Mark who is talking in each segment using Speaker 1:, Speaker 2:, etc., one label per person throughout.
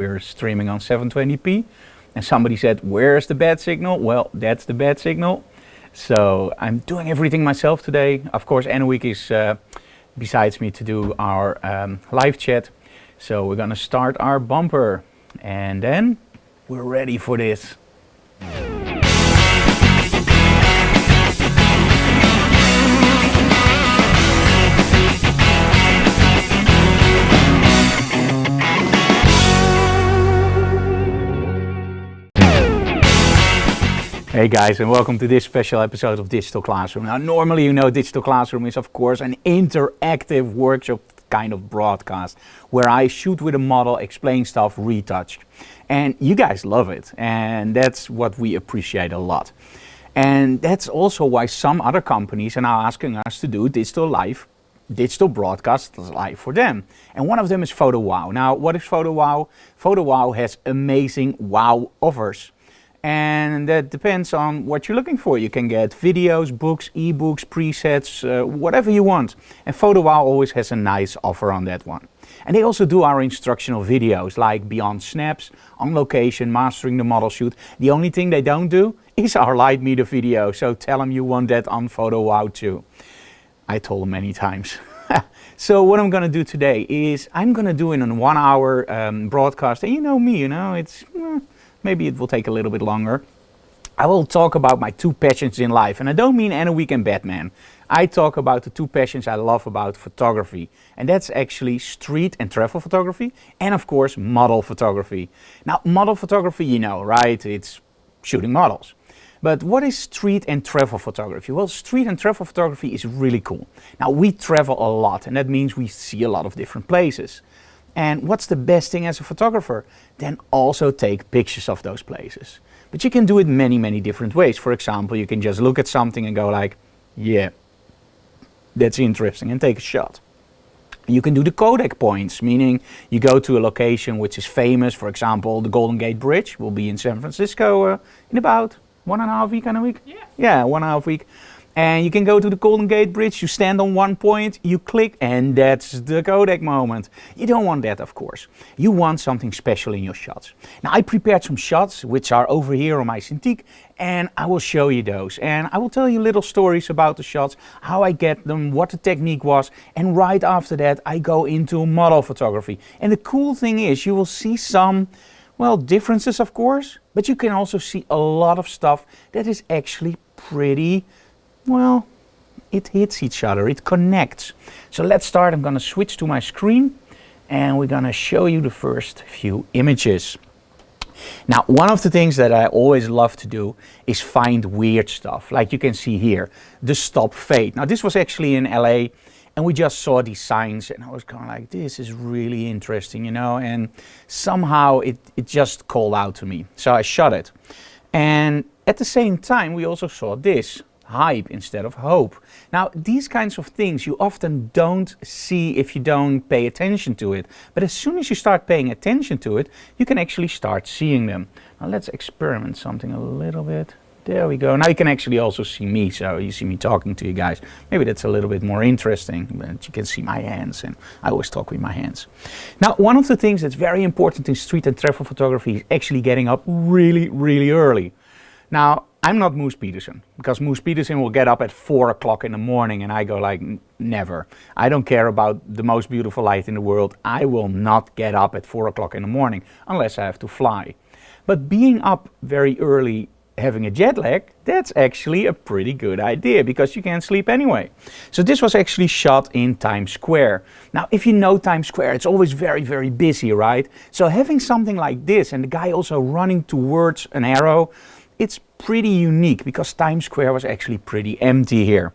Speaker 1: We're streaming on 720p. And somebody said, where's the bad signal? Well, that's the bad signal. So I'm doing everything myself today. Of course, Anouk is besides me to do our live chat. So we're gonna start our bumper and then we're ready for this. Hey guys, and welcome to this special episode of Digital Classroom. Now normally you know Digital Classroom is of course an interactive workshop kind of broadcast where I shoot with a model, explain stuff, retouch. And you guys love it, and that's what we appreciate a lot. And that's also why some other companies are now asking us to do digital broadcasts live for them. And one of them is Photowhoa. Now what is Photowhoa? Photowhoa has amazing wow offers. And that depends on what you're looking for. You can get videos, books, ebooks, presets, whatever you want. And Photowhoa always has a nice offer on that one. And they also do our instructional videos like Beyond Snaps, On Location, Mastering the Model Shoot. The only thing they don't do is our light meter video. So tell them you want that on Photowhoa too. I told them many times. So what I'm going to do today is I'm going to do it in a 1 hour broadcast. And you know me, it's... maybe it will take a little bit longer. I will talk about my two passions in life. And I don't mean Anouk and Batman. I talk about the two passions I love about photography. And that's actually street and travel photography. And of course, model photography. Now, model photography, you know, right? It's shooting models. But what is street and travel photography? Well, street and travel photography is really cool. Now, we travel a lot. And that means we see a lot of different places. And what's the best thing as a photographer? Then also take pictures of those places. But you can do it many, many different ways. For example, you can just look at something and go like, yeah, that's interesting, and take a shot. You can do the Kodak points, meaning you go to a location which is famous. For example, the Golden Gate Bridge will be in San Francisco in about 1.5 weeks, kind of week? Yeah, 1.5 weeks. And you can go to the Golden Gate Bridge, you stand on one point, you click, and that's the Kodak moment. You don't want that, of course. You want something special in your shots. Now, I prepared some shots, which are over here on my Cintiq, and I will show you those. And I will tell you little stories about the shots, how I get them, what the technique was, and right after that, I go into model photography. And the cool thing is, you will see some, well, differences, of course, but you can also see a lot of stuff that is actually pretty... well, it hits each other, it connects. So let's start. I'm going to switch to my screen and we're going to show you the first few images. Now, one of the things that I always love to do is find weird stuff. Like you can see here, the stop fade. Now, this was actually in LA and we just saw these signs and I was kind of like, this is really interesting, and somehow it just called out to me. So I shot it. And at the same time, we also saw this. Hype instead of hope. Now, these kinds of things you often don't see if you don't pay attention to it. But as soon as you start paying attention to it, you can actually start seeing them. Now, let's experiment something a little bit. There we go. Now you can actually also see me, so you see me talking to you guys. Maybe that's a little bit more interesting, but you can see my hands, and I always talk with my hands. Now, one of the things that's very important in street and travel photography is actually getting up really, really early. Now, I'm not Moose Peterson, because Moose Peterson will get up at 4 o'clock in the morning and I go like, never. I don't care about the most beautiful light in the world. I will not get up at 4 o'clock in the morning unless I have to fly. But being up very early, having a jet lag, that's actually a pretty good idea because you can't sleep anyway. So this was actually shot in Times Square. Now, if you know Times Square, it's always very, very busy, right? So having something like this and the guy also running towards an arrow, it's pretty unique because Times Square was actually pretty empty here.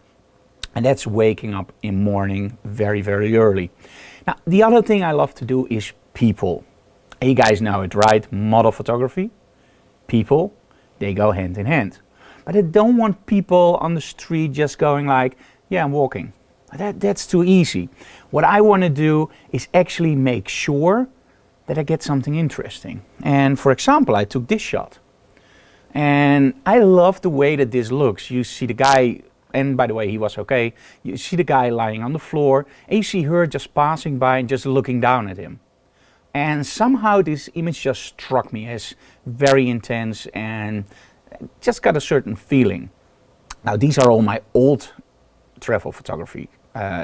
Speaker 1: And that's waking up in morning very, very early. Now, the other thing I love to do is people. And you guys know it, right? Model photography, people, they go hand in hand. But I don't want people on the street just going like, yeah, I'm walking. That's too easy. What I want to do is actually make sure that I get something interesting. And for example, I took this shot. And I love the way that this looks. You see the guy, and by the way, he was okay. You see the guy lying on the floor, and you see her just passing by and just looking down at him. And somehow this image just struck me as very intense and just got a certain feeling. Now these are all my old travel photography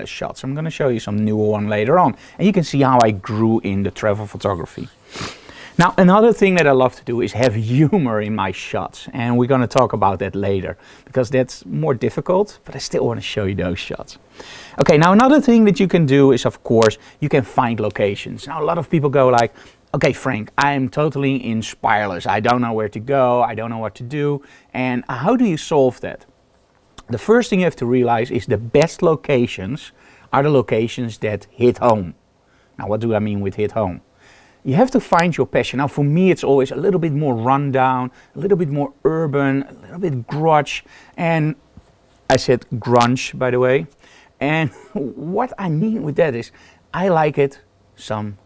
Speaker 1: shots. I'm going to show you some newer one later on, and you can see how I grew in the travel photography. Now another thing that I love to do is have humor in my shots, and we're going to talk about that later because that's more difficult, but I still want to show you those shots. Okay, now another thing that you can do is, of course, you can find locations. Now a lot of people go like, okay Frank, I'm totally inspireless, I don't know where to go, I don't know what to do, and how do you solve that? The first thing you have to realize is the best locations are the locations that hit home. Now what do I mean with hit home? You have to find your passion. Now for me it's always a little bit more rundown, a little bit more urban, a little bit grunge, and I said grunge by the way. And what I mean with that is I like it some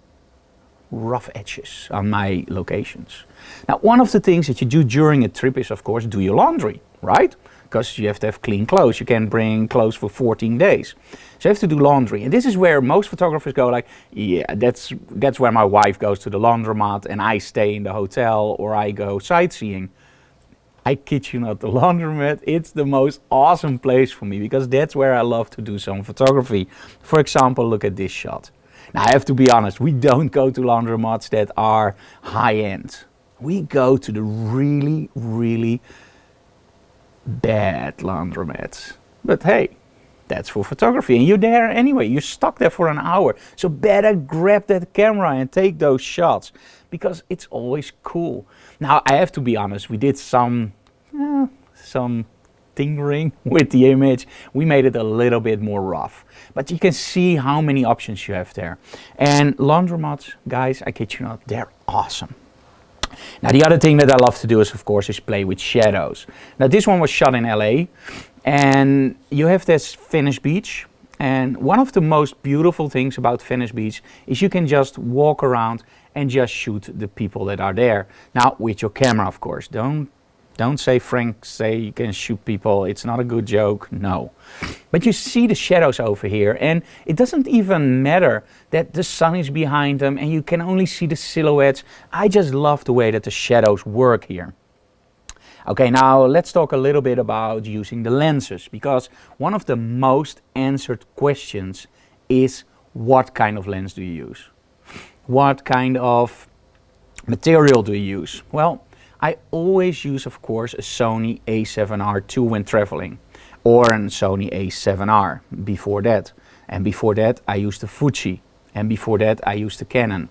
Speaker 1: rough edges on my locations. Now one of the things that you do during a trip is of course do your laundry, right? Because you have to have clean clothes. You can't bring clothes for 14 days. So you have to do laundry. And this is where most photographers go like, yeah, that's where my wife goes to the laundromat and I stay in the hotel or I go sightseeing. I kid you not, the laundromat, it's the most awesome place for me because that's where I love to do some photography. For example, look at this shot. Now I have to be honest, we don't go to laundromats that are high-end. We go to the really, really bad laundromats. But hey, that's for photography and you're there anyway, you're stuck there for an hour. So better grab that camera and take those shots because it's always cool. Now I have to be honest, we did some tinkering with the image. We made it a little bit more rough. But you can see how many options you have there. And laundromats, guys, I kid you not, they're awesome. Now the other thing that I love to do is of course is play with shadows. Now this one was shot in LA and you have this Venice Beach, and one of the most beautiful things about Venice Beach is you can just walk around and just shoot the people that are there. Now with your camera of course, don't say Frank say you can shoot people, it's not a good joke, no. But you see the shadows over here and it doesn't even matter that the sun is behind them and you can only see the silhouettes. I just love the way that the shadows work here. Okay, now let's talk a little bit about using the lenses, because one of the most answered questions is what kind of lens do you use? What kind of material do you use? Well, I always use, of course, a Sony A7R II when traveling, or a Sony A7R before that. And before that, I used the Fuji, and before that, I used the Canon.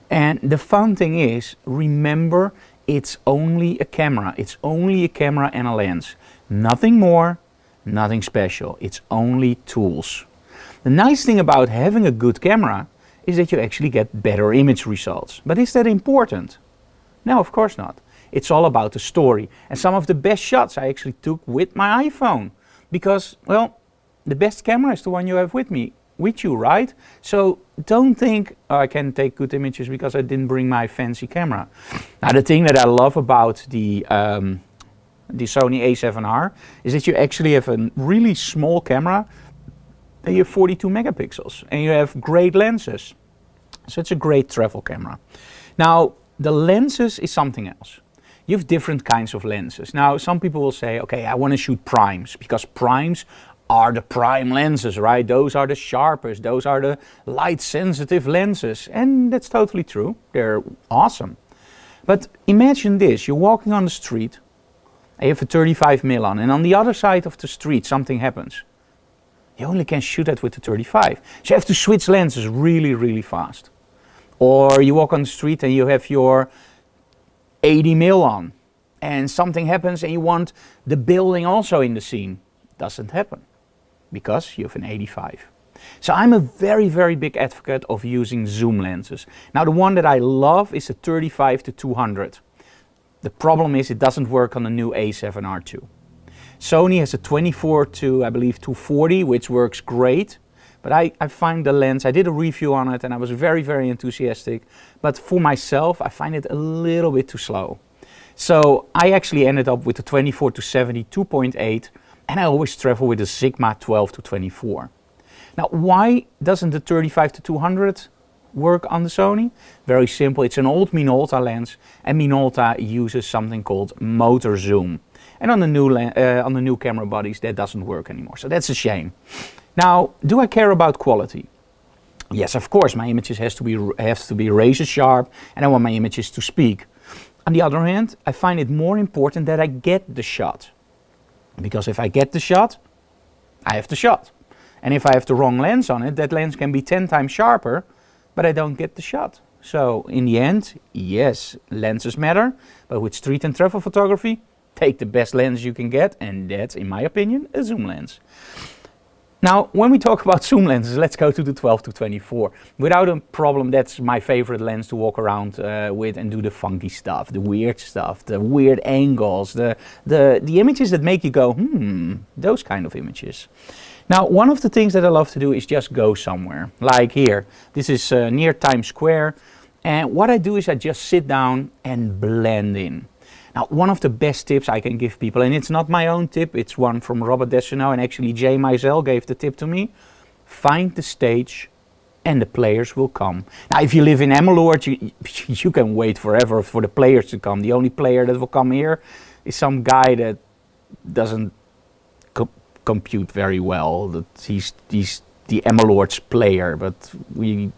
Speaker 1: And the fun thing is, remember, it's only a camera. It's only a camera and a lens. Nothing more, nothing special. It's only tools. The nice thing about having a good camera is that you actually get better image results. But is that important? No, of course not. It's all about the story. And some of the best shots I actually took with my iPhone. Because, well, the best camera is the one you have with you, right? So don't think, oh, I can take good images because I didn't bring my fancy camera. Now the thing that I love about the Sony A7R is that you actually have a really small camera and you have 42 megapixels and you have great lenses. So it's a great travel camera. Now the lenses is something else. You have different kinds of lenses. Now some people will say, okay, I want to shoot primes because primes are the prime lenses, right? Those are the sharpest, those are the light sensitive lenses. And that's totally true, they're awesome. But imagine this, you're walking on the street, and you have a 35mm on, and on the other side of the street something happens. You only can shoot that with the 35. So you have to switch lenses really, really fast. Or you walk on the street and you have your 80mm on, and something happens and you want the building also in the scene. Doesn't happen, because you have an 85. So I'm a very, very big advocate of using zoom lenses. Now the one that I love is the 35 to 200. The problem is it doesn't work on the new A7R II. Sony has a 24 to, I believe, 240, which works great. But I find the lens, I did a review on it and I was very, very enthusiastic. But for myself, I find it a little bit too slow. So I actually ended up with the 24 to 70 2.8, and I always travel with a Sigma 12 to 24. Now, why doesn't the 35 to 200 work on the Sony? Very simple. It's an old Minolta lens, and Minolta uses something called motor zoom. And on the new camera bodies, that doesn't work anymore. So that's a shame. Now, do I care about quality? Yes, of course. My images have to be razor sharp, and I want my images to speak. On the other hand, I find it more important that I get the shot. Because if I get the shot, I have the shot. And if I have the wrong lens on it, that lens can be 10 times sharper, but I don't get the shot. So in the end, yes, lenses matter, but with street and travel photography, take the best lens you can get, and that's, in my opinion, a zoom lens. Now, when we talk about zoom lenses, let's go to the 12-24. Without a problem, that's my favorite lens to walk around with and do the funky stuff, the weird stuff, the weird angles, the images that make you go, those kind of images. Now, one of the things that I love to do is just go somewhere. Like here, this is near Times Square, and what I do is I just sit down and blend in. Now, one of the best tips I can give people, and it's not my own tip, it's one from Robert Deschanel, and actually Jay Mizell gave the tip to me. Find the stage and the players will come. Now, if you live in Emmeloord, you can wait forever for the players to come. The only player that will come here is some guy that doesn't compute very well. That he's the Emmeloord's player, but you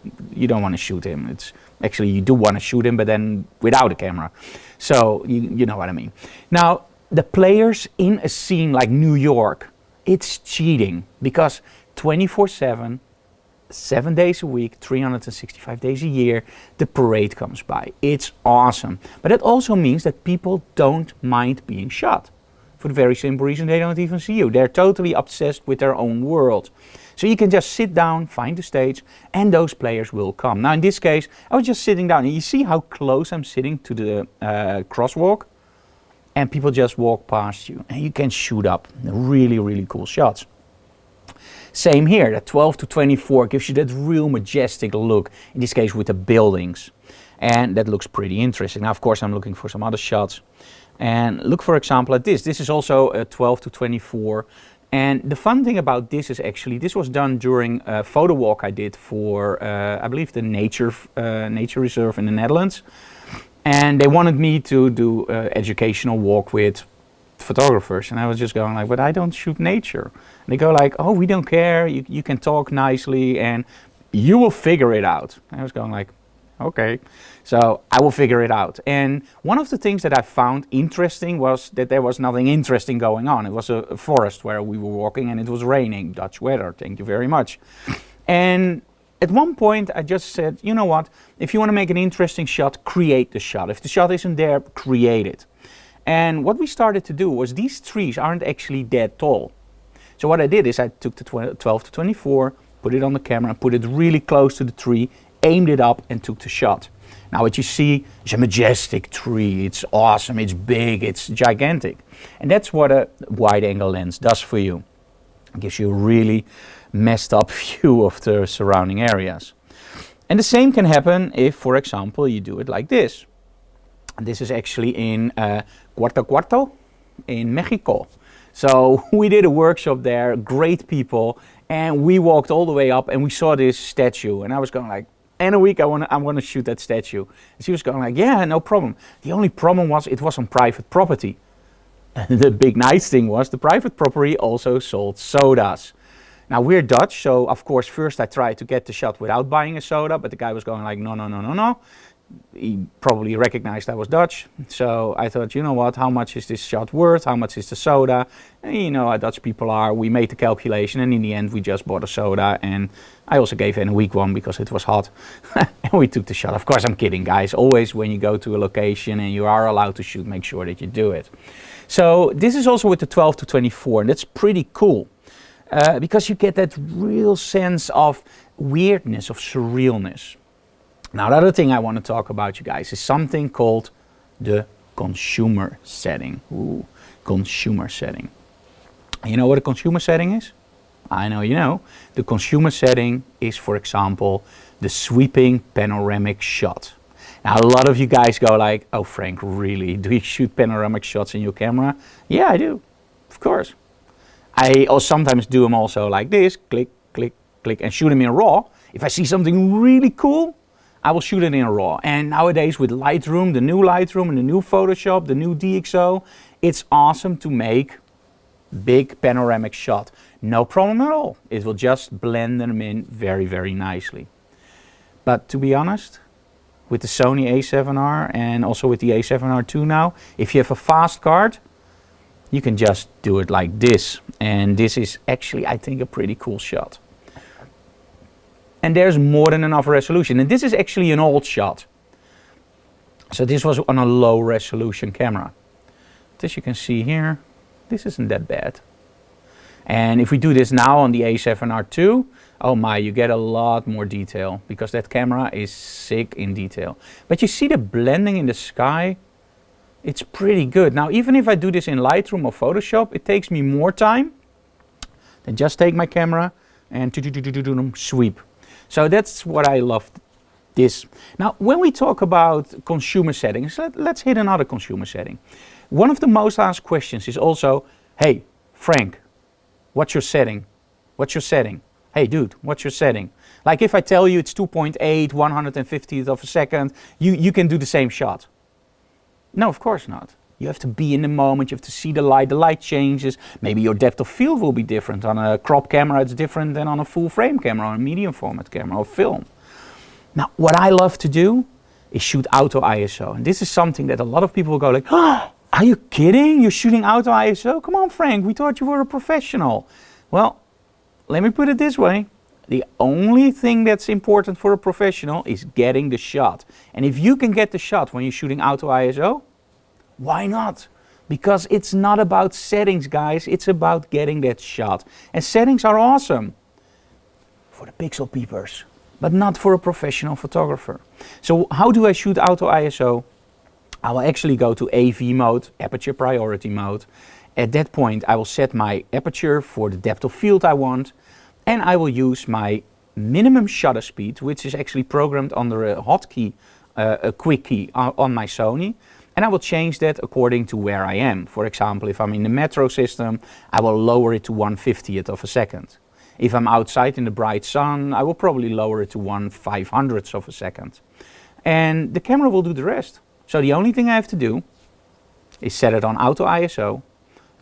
Speaker 1: don't want to shoot him. It's actually, you do want to shoot him, but then without a camera. So you know what I mean. Now, the players in a scene like New York, it's cheating, because 24/7, 7 days a week, 365 days a year, the parade comes by. It's awesome. But it also means that people don't mind being shot. For the very simple reason they don't even see you. They're totally obsessed with their own world. So you can just sit down, find the stage, and those players will come. Now in this case, I was just sitting down, and you see how close I'm sitting to the crosswalk? And people just walk past you, and you can shoot up really, really cool shots. Same here, that 12-24 gives you that real majestic look, in this case with the buildings. And that looks pretty interesting. Now of course I'm looking for some other shots. And look, for example, at this. This is also a 12-24. And the fun thing about this is actually, this was done during a photo walk I did for, I believe, the nature reserve in the Netherlands. And they wanted me to do an educational walk with photographers. And I was just going like, but I don't shoot nature. And they go like, oh, we don't care. You can talk nicely and you will figure it out. And I was going like, okay, so I will figure it out. And one of the things that I found interesting was that there was nothing interesting going on. It was a forest where we were walking and it was raining. Dutch weather, thank you very much. And at one point I just said, you know what, if you want to make an interesting shot, create the shot. If the shot isn't there, create it. And what we started to do was, these trees aren't actually that tall. So what I did is I took the 12-24, put it on the camera, put it really close to the tree, aimed it up and took the shot. Now what you see is a majestic tree. It's awesome, it's big, it's gigantic. And that's what a wide angle lens does for you. It gives you a really messed up view of the surrounding areas. And the same can happen if, for example, you do it like this. This is actually in Cuarto Cuarto in Mexico. So we did a workshop there, great people, and we walked all the way up and we saw this statue, and I was going like, in a week I want to shoot that statue. And she was going like, yeah, no problem. The only problem was it was on private property. And the big nice thing was the private property also sold sodas. Now we're Dutch, so of course first I tried to get the shot without buying a soda, but the guy was going like, no, no, no, no, no. He probably recognized I was Dutch, so I thought, you know what, how much is this shot worth, how much is the soda? And you know how Dutch people are, we made the calculation, and in the end we just bought a soda, and I also gave Anne a weak one because it was hot. And we took the shot. Of course I'm kidding, guys, always when you go to a location and you are allowed to shoot, make sure that you do it. So this is also with the 12-24, and that's pretty cool, because you get that real sense of weirdness, of surrealness. Now, the other thing I want to talk about, you guys, is something called the consumer setting. Ooh, consumer setting. You know what a consumer setting is? I know you know. The consumer setting is, for example, the sweeping panoramic shot. Now, a lot of you guys go like, oh, Frank, really? Do you shoot panoramic shots in your camera? Yeah, I do. Of course. I sometimes do them also like this, click, click, click, and shoot them in RAW. If I see something really cool, I will shoot it in RAW. And nowadays with Lightroom, the new Lightroom and the new Photoshop, the new DxO, it's awesome to make big panoramic shot. No problem at all. It will just blend them in very, very nicely. But to be honest, with the Sony a7R and also with the a7R II now, if you have a fast card, you can just do it like this. And this is actually, I think, a pretty cool shot. And there's more than enough resolution. And this is actually an old shot. So this was on a low resolution camera. As you can see here, this isn't that bad. And if we do this now on the a7R II, oh my, you get a lot more detail because that camera is sick in detail. But you see the blending in the sky, it's pretty good. Now, even if I do this in Lightroom or Photoshop, it takes me more time than just take my camera and sweep. So that's what I love this. Now, when we talk about consumer settings, let's hit another consumer setting. One of the most asked questions is also, hey, Frank, what's your setting? What's your setting? Hey dude, what's your setting? Like if I tell you it's 2.8, 150th of a second, you can do the same shot. No, of course not. You have to be in the moment, you have to see the light changes. Maybe your depth of field will be different. On a crop camera it's different than on a full frame camera, on a medium format camera or film. Now what I love to do is shoot auto ISO. And this is something that a lot of people will go like, oh, are you kidding? You're shooting auto ISO? Come on Frank, we thought you were a professional. Well, let me put it this way. The only thing that's important for a professional is getting the shot. And if you can get the shot when you're shooting auto ISO, why not? Because it's not about settings, guys. It's about getting that shot. And settings are awesome for the pixel peepers, but not for a professional photographer. So how do I shoot auto ISO? I will actually go to AV mode, aperture priority mode. At that point, I will set my aperture for the depth of field I want, and I will use my minimum shutter speed, which is actually programmed under a hotkey, a quick key on my Sony, and I will change that according to where I am. For example, if I'm in the metro system, I will lower it to 1/50th of a second. If I'm outside in the bright sun, I will probably lower it to 1/500th of a second. And the camera will do the rest. So the only thing I have to do is set it on auto ISO,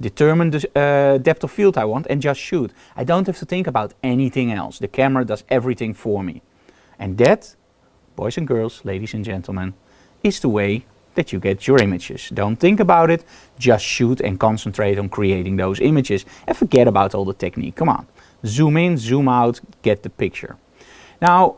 Speaker 1: determine the depth of field I want, and just shoot. I don't have to think about anything else. The camera does everything for me. And that, boys and girls, ladies and gentlemen, is the way that you get your images. Don't think about it, just shoot and concentrate on creating those images and forget about all the technique. Come on, zoom in, zoom out, get the picture. Now,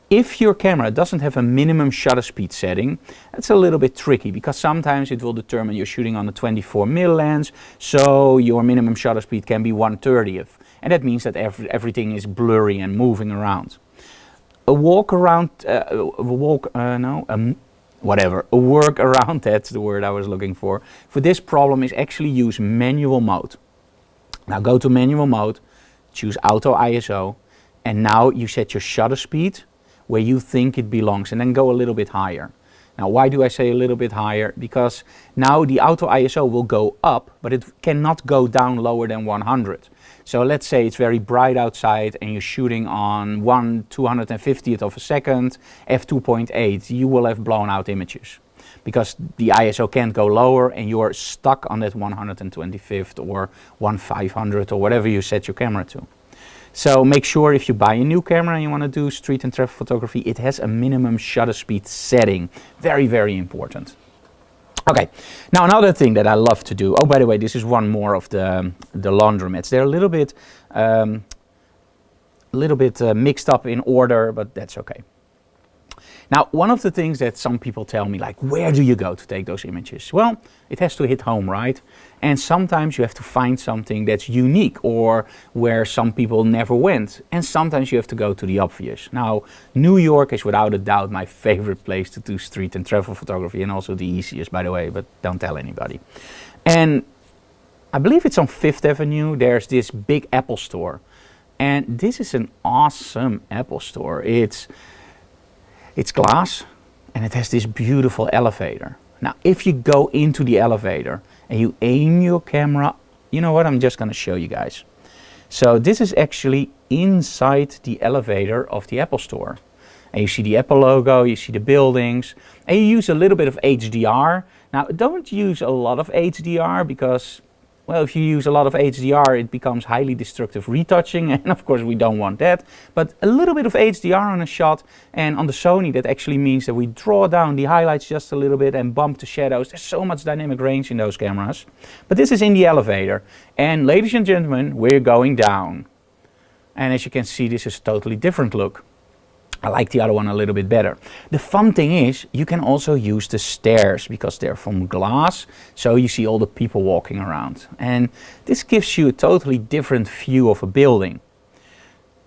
Speaker 1: if your camera doesn't have a minimum shutter speed setting, that's a little bit tricky because sometimes it will determine you're shooting on a 24mm lens, so your minimum shutter speed can be 1/30th. And that means that everything is blurry and moving around. A workaround, that's the word I was looking for this problem is actually use manual mode. Now go to manual mode, choose auto ISO, and now you set your shutter speed where you think it belongs, and then go a little bit higher. Now why do I say a little bit higher? Because now the auto ISO will go up, but it cannot go down lower than 100. So let's say it's very bright outside and you're shooting on 1/250th of a second, f2.8, you will have blown out images. Because the ISO can't go lower and you're stuck on that 125th or 1/500th or whatever you set your camera to. So make sure if you buy a new camera and you want to do street and travel photography, it has a minimum shutter speed setting. Very, very important. Okay, now another thing that I love to do, oh by the way, this is one more of the laundromats. They're a little bit mixed up in order, but that's okay. Now, one of the things that some people tell me, like, where do you go to take those images? Well, it has to hit home, right? And sometimes you have to find something that's unique or where some people never went. And sometimes you have to go to the obvious. Now, New York is without a doubt my favorite place to do street and travel photography, and also the easiest, by the way, but don't tell anybody. And I believe it's on 5th Avenue. There's this big Apple store. And this is an awesome Apple store. It's glass and it has this beautiful elevator. Now, if you go into the elevator and you aim your camera, you know what, I'm just going to show you guys. So this is actually inside the elevator of the Apple store. And you see the Apple logo, you see the buildings, and you use a little bit of HDR. Now, don't use a lot of HDR because, well, if you use a lot of HDR, it becomes highly destructive retouching, and of course we don't want that. But a little bit of HDR on a shot, and on the Sony that actually means that we draw down the highlights just a little bit and bump the shadows. There's so much dynamic range in those cameras. But this is in the elevator, and ladies and gentlemen, we're going down. And as you can see, this is a totally different look. I like the other one a little bit better. The fun thing is, you can also use the stairs because they're from glass, so you see all the people walking around. And this gives you a totally different view of a building.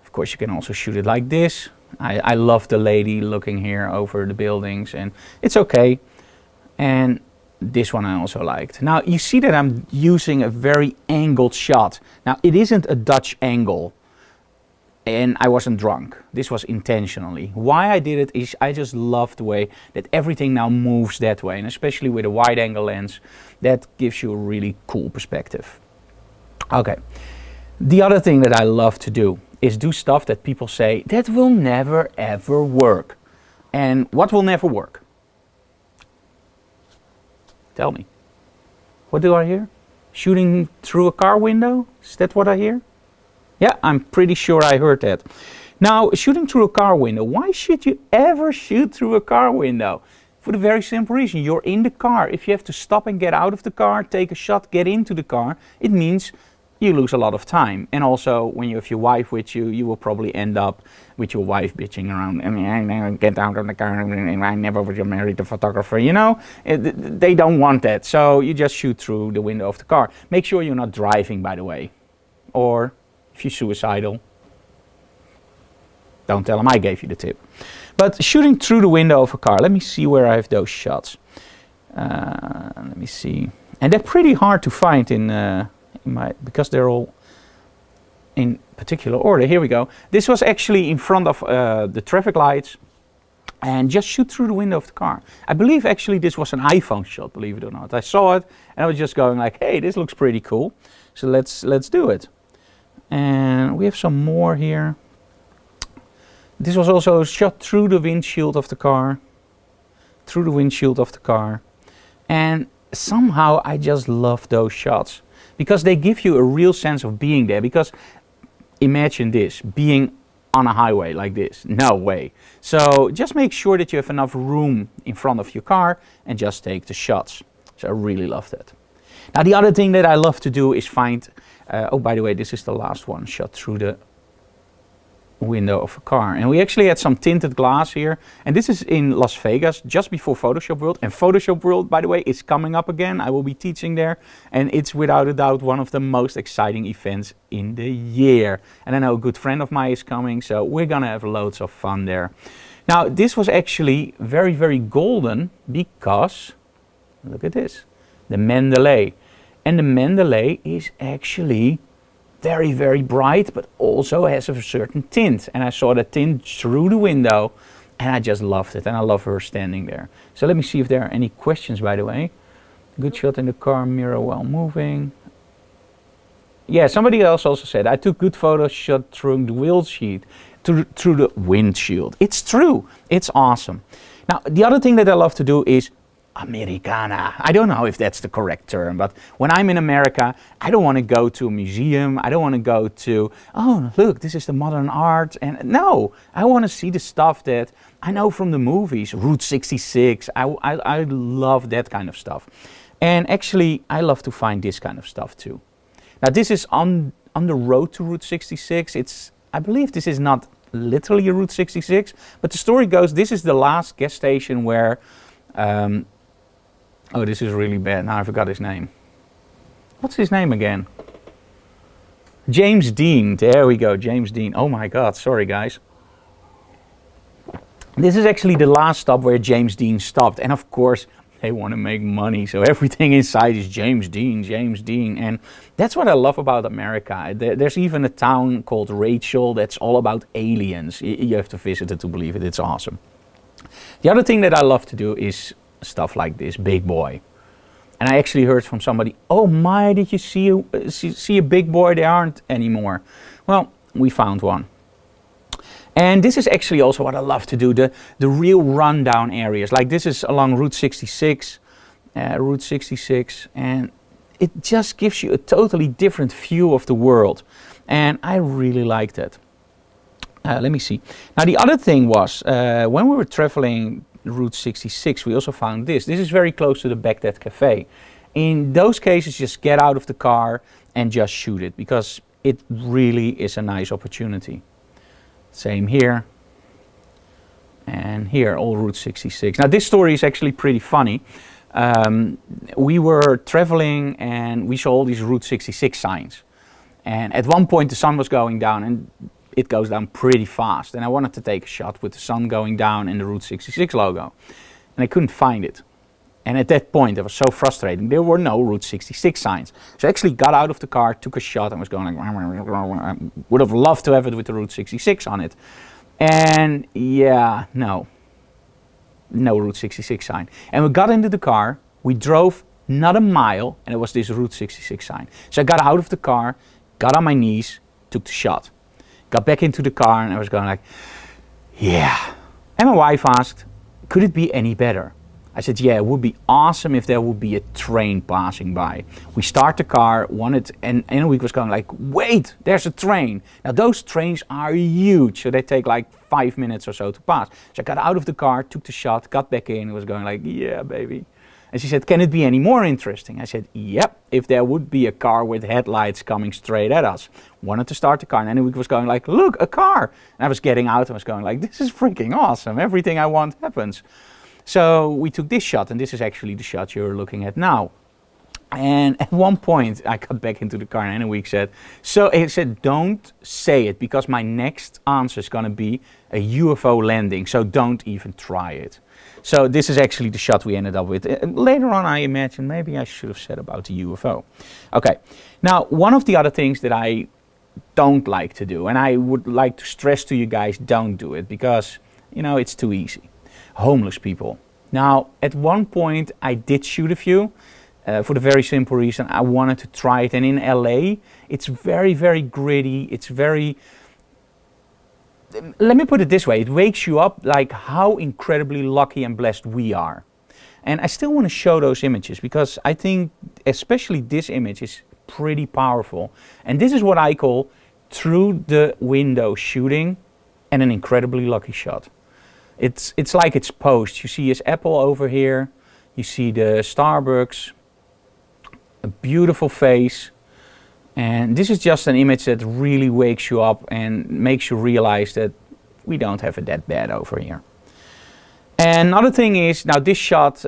Speaker 1: Of course, you can also shoot it like this. I love the lady looking here over the buildings, and it's okay. And this one I also liked. Now, you see that I'm using a very angled shot. Now, it isn't a Dutch angle. And I wasn't drunk. This was intentionally. Why I did it is I just love the way that everything now moves that way. And especially with a wide angle lens, that gives you a really cool perspective. Okay. The other thing that I love to do is do stuff that people say, that will never ever work. And what will never work? Tell me. What do I hear? Shooting through a car window? Is that what I hear? Yeah, I'm pretty sure I heard that. Now, shooting through a car window. Why should you ever shoot through a car window? For the very simple reason, you're in the car. If you have to stop and get out of the car, take a shot, get into the car, it means you lose a lot of time. And also, when you have your wife with you, you will probably end up with your wife bitching around. I mean, I never get out of the car, and I never was married to a photographer, you know? They don't want that. So you just shoot through the window of the car. Make sure you're not driving, by the way. Or if you're suicidal, don't tell them I gave you the tip. But shooting through the window of a car, let me see where I have those shots. Let me see. And they're pretty hard to find because they're all in particular order. Here we go. This was actually in front of the traffic lights, and just shoot through the window of the car. I believe actually this was an iPhone shot, believe it or not. I saw it and I was just going like, hey, this looks pretty cool. So let's do it. And we have some more here. This was also shot through the windshield of the car. Through the windshield of the car. And somehow I just love those shots. Because they give you a real sense of being there. Because imagine this, being on a highway like this. No way. So just make sure that you have enough room in front of your car and just take the shots. So I really love that. Now the other thing that I love to do is find... oh, by the way, this is the last one shot through the window of a car. And we actually had some tinted glass here. And this is in Las Vegas, just before Photoshop World. And Photoshop World, by the way, is coming up again. I will be teaching there. And it's without a doubt one of the most exciting events in the year. And I know a good friend of mine is coming, so we're gonna have loads of fun there. Now, this was actually very, very golden because, look at this, the Mendeley. And the Mendeley is actually very, very bright, but also has a certain tint. And I saw the tint through the window, and I just loved it. And I love her standing there. So let me see if there are any questions, by the way. Good shot in the car mirror while moving. Yeah, somebody else also said, I took good photos shot through the windshield. Through the windshield. It's true. It's awesome. Now, the other thing that I love to do is Americana. I don't know if that's the correct term, but when I'm in America, I don't want to go to a museum. I don't want to go to, oh, look, this is the modern art. And no, I want to see the stuff that I know from the movies. Route 66. I love that kind of stuff. And actually, I love to find this kind of stuff too. Now, this is on the road to Route 66. I believe this is not literally a Route 66, but the story goes, this is the last gas station where oh, this is really bad. Now I forgot his name. What's his name again? James Dean. There we go, James Dean. Oh my God, sorry guys. This is actually the last stop where James Dean stopped. And of course, they want to make money. So everything inside is James Dean, James Dean. And that's what I love about America. There's even a town called Rachel that's all about aliens. You have to visit it to believe it. It's awesome. The other thing that I love to do is stuff like this, big boy. And I actually heard from somebody, oh my, did you see a big boy? They aren't anymore. Well, we found one. And this is actually also what I love to do, the real rundown areas. Like this is along Route 66, and it just gives you a totally different view of the world. And I really liked it. Let me see. Now the other thing was, when we were traveling Route 66, we also found this. This is very close to the Baghdad Cafe. In those cases, just get out of the car and just shoot it, because it really is a nice opportunity. Same here. And here, all Route 66. Now this story is actually pretty funny. We were traveling and we saw all these Route 66 signs. And at one point the sun was going down, and it goes down pretty fast. And I wanted to take a shot with the sun going down and the Route 66 logo. And I couldn't find it. And at that point, it was so frustrating. There were no Route 66 signs. So I actually got out of the car, took a shot, and was going like, would have loved to have it with the Route 66 on it. And yeah, no Route 66 sign. And we got into the car, we drove not a mile, and it was this Route 66 sign. So I got out of the car, got on my knees, took the shot. Got back into the car, and I was going like, yeah. And my wife asked, could it be any better? I said, yeah, it would be awesome if there would be a train passing by. We start the car, and Enrique was going like, wait, there's a train. Now those trains are huge, so they take like 5 minutes or so to pass. So I got out of the car, took the shot, got back in, and was going like, yeah, baby. And she said, can it be any more interesting? I said, yep, if there would be a car with headlights coming straight at us. Wanted to start the car, and Enrique was going like, look, a car. And I was getting out and was going like, this is freaking awesome. Everything I want happens. So we took this shot, and this is actually the shot you're looking at now. And at one point I got back into the car, and Enrique said, don't say it, because my next answer is going to be a UFO landing, so don't even try it. So this is actually the shot we ended up with. Later on I imagine maybe I should have said about the UFO. Okay, now one of the other things that I don't like to do, and I would like to stress to you guys, don't do it, because it's too easy. Homeless people. Now at one point I did shoot a few, for the very simple reason I wanted to try it, and in LA it's very, very gritty. It's very, let me put it this way, it wakes you up like how incredibly lucky and blessed we are. And I still want to show those images, because I think especially this image is pretty powerful, and this is what I call through the window shooting and an incredibly lucky shot. It's like it's posed. You see his Apple over here, you see the Starbucks, a beautiful face, and this is just an image that really wakes you up and makes you realize that we don't have it that bad over here. And another thing is, now this shot,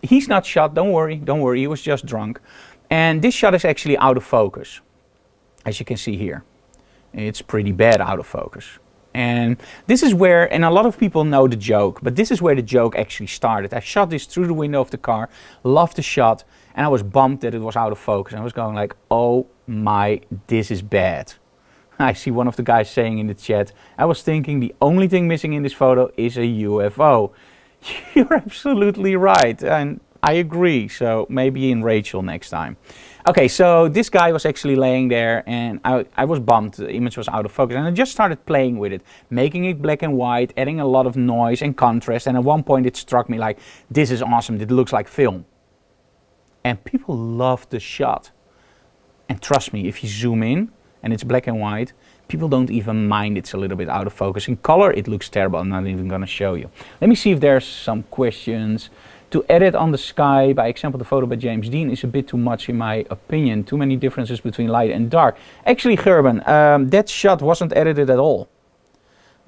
Speaker 1: he's not shot, don't worry, he was just drunk. And this shot is actually out of focus, as you can see here. It's pretty bad out of focus. And this is where, and a lot of people know the joke, but this is where the joke actually started. I shot this through the window of the car, loved the shot, and I was bummed that it was out of focus. I was going like, oh my, this is bad. I see one of the guys saying in the chat, I was thinking the only thing missing in this photo is a UFO. You're absolutely right, and I agree, so maybe in Rachel next time. Okay, so this guy was actually laying there, and I was bummed. The image was out of focus, and I just started playing with it, making it black and white, adding a lot of noise and contrast, and at one point it struck me like, this is awesome, it looks like film. And people love the shot. And trust me, if you zoom in and it's black and white, people don't even mind it's a little bit out of focus. In color, it looks terrible. I'm not even going to show you. Let me see if there's some questions. To edit on the sky, by example, the photo by James Dean is a bit too much in my opinion. Too many differences between light and dark. Actually, Gerben, that shot wasn't edited at all.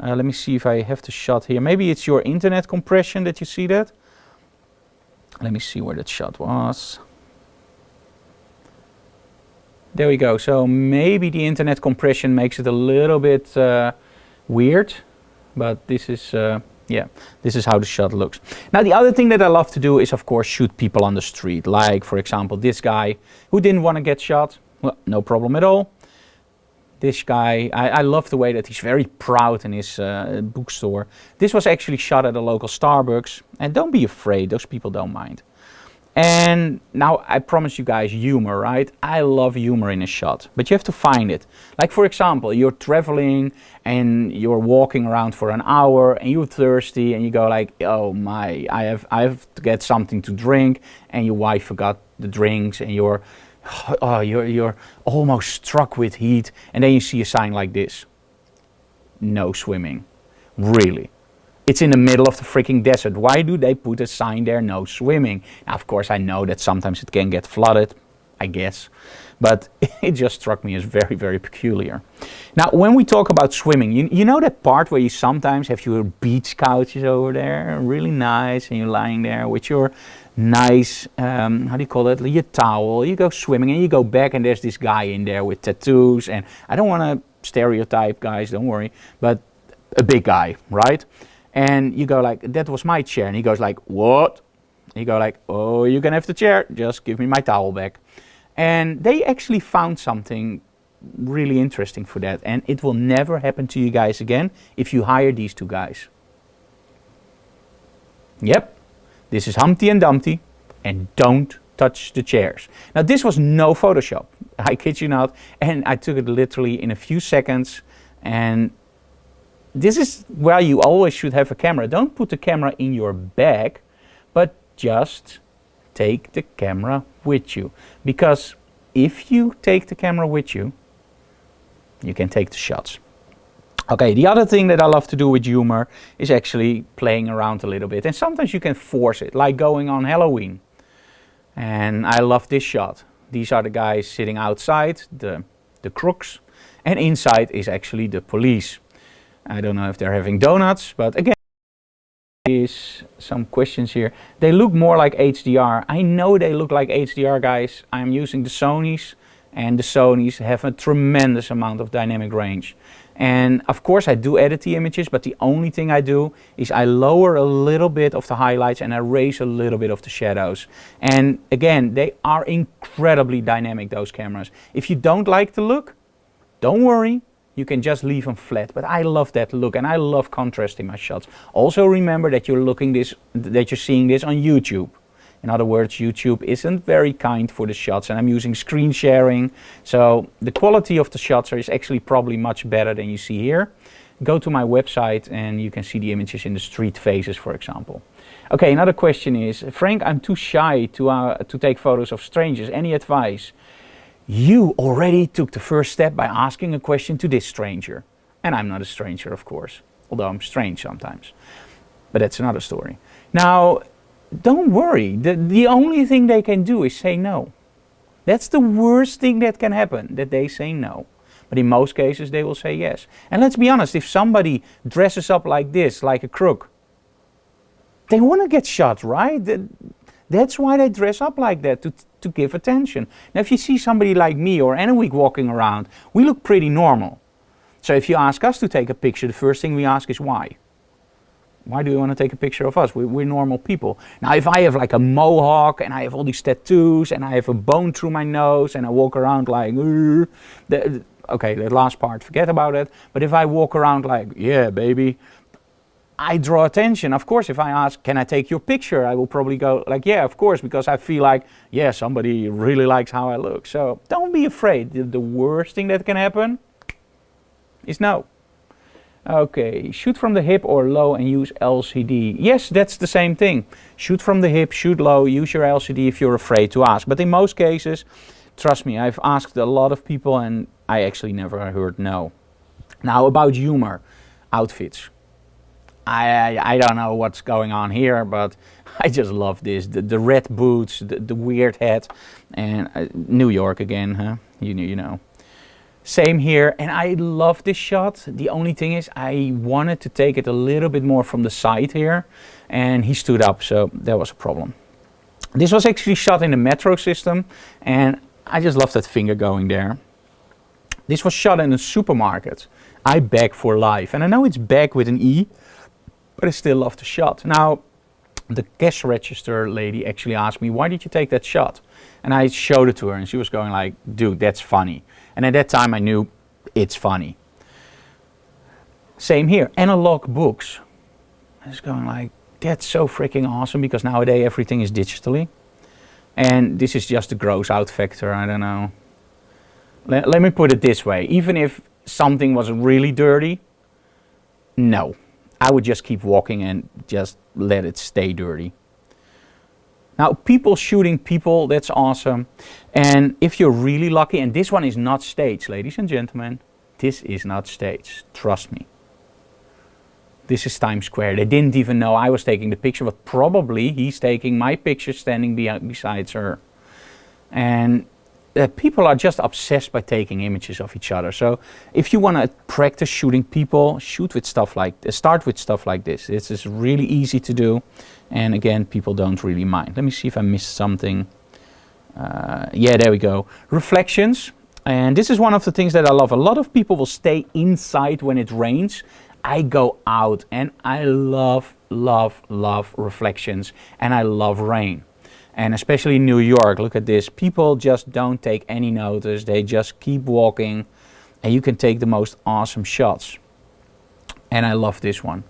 Speaker 1: Let me see if I have the shot here. Maybe it's your internet compression that you see that. Let me see where that shot was. There we go. So maybe the internet compression makes it a little bit weird, but this is yeah, this is how the shot looks. Now the other thing that I love to do is of course shoot people on the street, like for example this guy who didn't want to get shot. Well, no problem at all. This guy, I love the way that he's very proud in his bookstore. This was actually shot at a local Starbucks, and don't be afraid, those people don't mind. And now I promise you guys humor, right? I love humor in a shot, but you have to find it. Like for example, you're traveling and you're walking around for an hour and you're thirsty and you go like, oh my, I have to get something to drink, and your wife forgot the drinks and you're almost struck with heat, and then you see a sign like this. No swimming. Really. It's in the middle of the freaking desert. Why do they put a sign there, no swimming? Now, of course, I know that sometimes it can get flooded, I guess. But it just struck me as very, very peculiar. Now, when we talk about swimming, you know that part where you sometimes have your beach couches over there, really nice, and you're lying there with your nice, how do you call it, your towel. You go swimming and you go back and there's this guy in there with tattoos. And I don't want to stereotype, guys, don't worry, but a big guy, right? And you go like, that was my chair. And he goes like, what? And you go like, oh, you can have the chair. Just give me my towel back. And they actually found something really interesting for that. And it will never happen to you guys again if you hire these two guys. Yep. This is Humpty and Dumpty. And don't touch the chairs. Now, this was no Photoshop. I kid you not. And I took it literally in a few seconds. And this is where you always should have a camera. Don't put the camera in your bag, but just take the camera with you. Because if you take the camera with you, you can take the shots. Okay, the other thing that I love to do with humor is actually playing around a little bit. And sometimes you can force it, like going on Halloween. And I love this shot. These are the guys sitting outside, the crooks, and inside is actually the police. I don't know if they're having donuts, but again, is some questions here. They look more like HDR. I know they look like HDR, guys. I'm using the Sonys, and the Sonys have a tremendous amount of dynamic range. And of course I do edit the images, but the only thing I do is I lower a little bit of the highlights and I raise a little bit of the shadows. And again, they are incredibly dynamic, those cameras. If you don't like the look, don't worry. You can just leave them flat, but I love that look and I love contrasting my shots. Also remember that you're seeing this on YouTube. In other words, YouTube isn't very kind for the shots, and I'm using screen sharing. So the quality of the shots is actually probably much better than you see here. Go to my website and you can see the images in the street faces, for example. Okay, another question is, Frank, I'm too shy to take photos of strangers. Any advice? You already took the first step by asking a question to this stranger. And I'm not a stranger, of course, although I'm strange sometimes. But that's another story. Now, don't worry. The only thing they can do is say no. That's the worst thing that can happen, that they say no. But in most cases, they will say yes. And let's be honest, if somebody dresses up like this, like a crook, they want to get shot, right? That's why they dress up like that, to give attention. Now, if you see somebody like me or Anna walking around, we look pretty normal. So if you ask us to take a picture, the first thing we ask is why? Why do you want to take a picture of us? We're normal people. Now, if I have like a mohawk and I have all these tattoos and I have a bone through my nose and I walk around like, okay, that last part, forget about it. But if I walk around like, yeah, baby, I draw attention. Of course, if I ask, can I take your picture? I will probably go like, yeah, of course, because I feel like, yeah, somebody really likes how I look. So don't be afraid. The worst thing that can happen is no. Okay, shoot from the hip or low and use LCD. Yes, that's the same thing. Shoot from the hip, shoot low, use your LCD if you're afraid to ask. But in most cases, trust me, I've asked a lot of people and I actually never heard no. Now about humor, outfits. I don't know what's going on here, but I just love this. The red boots, the weird hat, and New York again, huh? You know. Same here, and I love this shot. The only thing is I wanted to take it a little bit more from the side here, and he stood up, so that was a problem. This was actually shot in the metro system, and I just love that finger going there. This was shot in a supermarket. I beg for life, and I know it's beg with an E, but I still love the shot. Now, the cash register lady actually asked me, why did you take that shot? And I showed it to her and she was going like, dude, that's funny. And at that time I knew it's funny. Same here, analog books. I was going like, that's so freaking awesome because nowadays everything is digitally. And this is just the gross out factor, I don't know. Let me put it this way, even if something was really dirty, no. I would just keep walking and just let it stay dirty. Now, people shooting people, that's awesome. And if you're really lucky, and this one is not staged, ladies and gentlemen, this is not staged, trust me. This is Times Square. They didn't even know I was taking the picture, but probably he's taking my picture standing beside her. And people are just obsessed by taking images of each other. So if you want to practice shooting people, start with stuff like this. This is really easy to do. And again, people don't really mind. Let me see if I missed something. Yeah, there we go. Reflections. And this is one of the things that I love. A lot of people will stay inside when it rains. I go out and I love reflections, and I love rain. And especially in New York, look at this. People just don't take any notice. They just keep walking, and you can take the most awesome shots. And I love this one.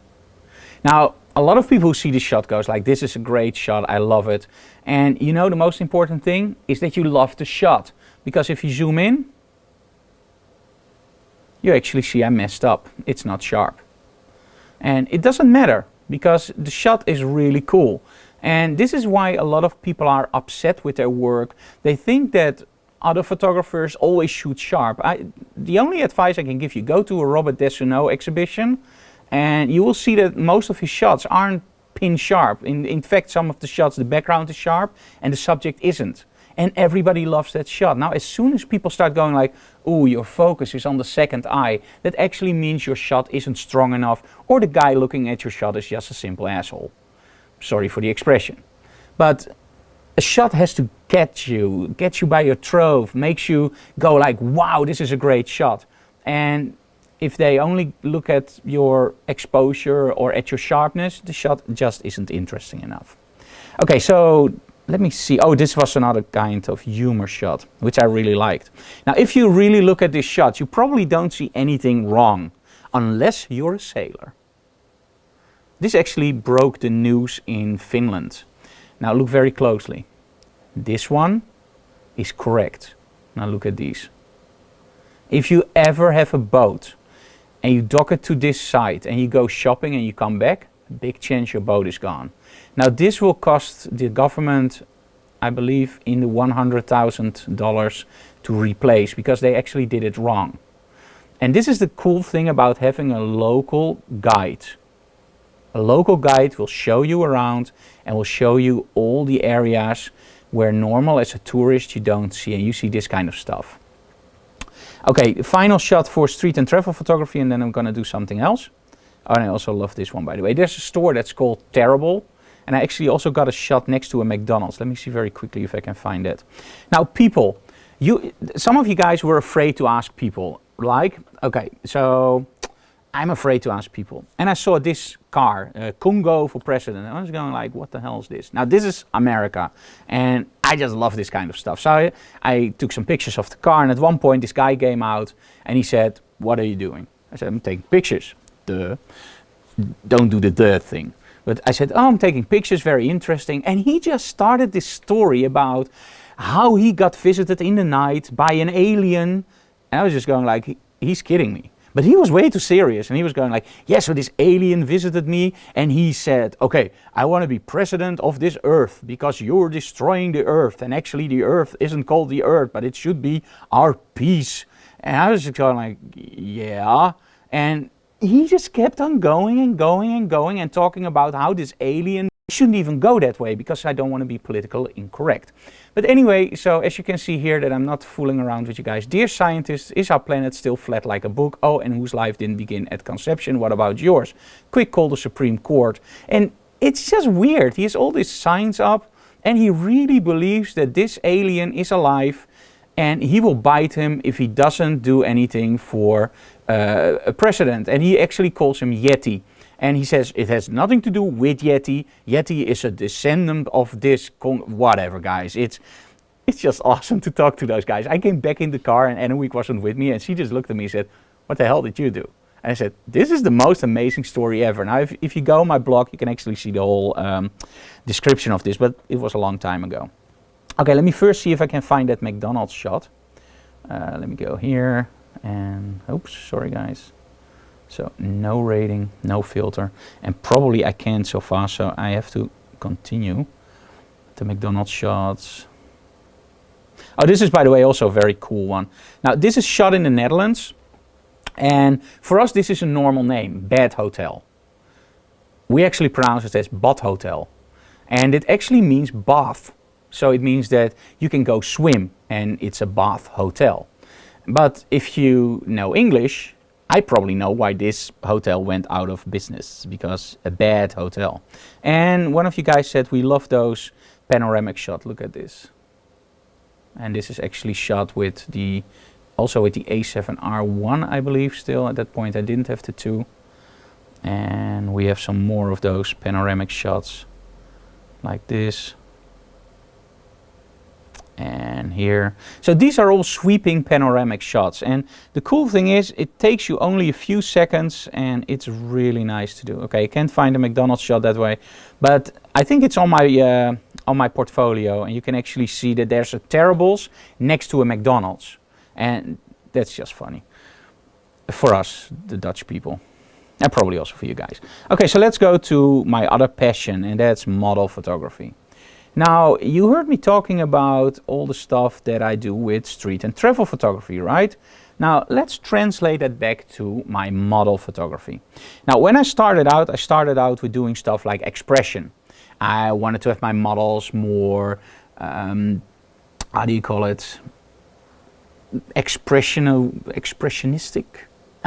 Speaker 1: Now, a lot of people who see this shot goes like, this is a great shot, I love it. And you know, the most important thing is that you love the shot. Because if you zoom in, you actually see I messed up. It's not sharp. And it doesn't matter, because the shot is really cool. And this is why a lot of people are upset with their work. They think that other photographers always shoot sharp. The only advice I can give you, go to a Robert Desuneau exhibition, and you will see that most of his shots aren't pin sharp. In fact, some of the shots, the background is sharp and the subject isn't. And everybody loves that shot. Now, as soon as people start going like, ooh, your focus is on the second eye, that actually means your shot isn't strong enough, or the guy looking at your shot is just a simple asshole. Sorry for the expression. But a shot has to get you by your throat, makes you go like, wow, this is a great shot. And if they only look at your exposure or at your sharpness, the shot just isn't interesting enough. Okay, so let me see. Oh, this was another kind of humor shot, which I really liked. Now, if you really look at this shot, you probably don't see anything wrong, unless you're a sailor. This actually broke the news in Finland. Now, look very closely. This one is correct. Now, look at these. If you ever have a boat and you dock it to this side and you go shopping and you come back, big chance your boat is gone. Now, this will cost the government, I believe, in the $100,000 to replace, because they actually did it wrong. And this is the cool thing about having a local guide. A local guide will show you around and will show you all the areas where normal as a tourist you don't see, and you see this kind of stuff. Okay, final shot for street and travel photography, and then I'm gonna do something else. Oh, and I also love this one, by the way. There's a store that's called Terrible, and I actually also got a shot next to a McDonald's. Let me see very quickly if I can find it. Now, people, some of you guys were afraid to ask people, like, okay, so I'm afraid to ask people. And I saw this car, Congo for president, and I was going like, what the hell is this? Now, this is America, and I just love this kind of stuff. So I took some pictures of the car, and at one point this guy came out and he said, what are you doing? I said, I'm taking pictures. Duh. Don't do the duh thing. But I said, oh, I'm taking pictures, very interesting. And he just started this story about how he got visited in the night by an alien. And I was just going like, he's kidding me. But he was way too serious, and he was going like, yeah, so this alien visited me and he said, okay, I want to be president of this earth because you're destroying the earth. And actually the earth isn't called the earth, but it should be our peace. And I was just going like, yeah. And he just kept on going and going and going and talking about how this alien shouldn't even go that way, because I don't want to be politically incorrect. But anyway, so as you can see here that I'm not fooling around with you guys. Dear scientists, is our planet still flat like a book? Oh, and whose life didn't begin at conception? What about yours? Quick call the Supreme Court. And it's just weird. He has all these signs up and he really believes that this alien is alive, and he will bite him if he doesn't do anything for a president. And he actually calls him Yeti. And he says it has nothing to do with Yeti. Yeti is a descendant of this, whatever, guys. It's just awesome to talk to those guys. I came back in the car and Anna Week wasn't with me, and she just looked at me and said, what the hell did you do? And I said, this is the most amazing story ever. Now, if you go on my blog, you can actually see the whole description of this, but it was a long time ago. Okay, let me first see if I can find that McDonald's shot. Let me go here and, oops, sorry guys. So no rating, no filter, and probably I can't so far, so I have to continue. The McDonald's shots. Oh, this is, by the way, also a very cool one. Now, this is shot in the Netherlands, and for us, this is a normal name, Bad Hotel. We actually pronounce it as Bad Hotel, and it actually means bath. So it means that you can go swim, and it's a bath hotel. But if you know English, I probably know why this hotel went out of business, because a bad hotel. And one of you guys said we love those panoramic shots. Look at this. And this is actually shot with the, also with the A7R1, I believe still. At that point I didn't have the 2. And we have some more of those panoramic shots like this. And here. So these are all sweeping panoramic shots, and the cool thing is it takes you only a few seconds and it's really nice to do. Okay, you can't find a McDonald's shot that way, but I think it's on my portfolio, and you can actually see that there's a Terribles next to a McDonald's, and that's just funny for us, the Dutch people, and probably also for you guys. Okay, so let's go to my other passion, and that's model photography. Now, you heard me talking about all the stuff that I do with street and travel photography, right? Now, let's translate that back to my model photography. Now, when I started out with doing stuff like expression. I wanted to have my models more, how do you call it? Expressionistic?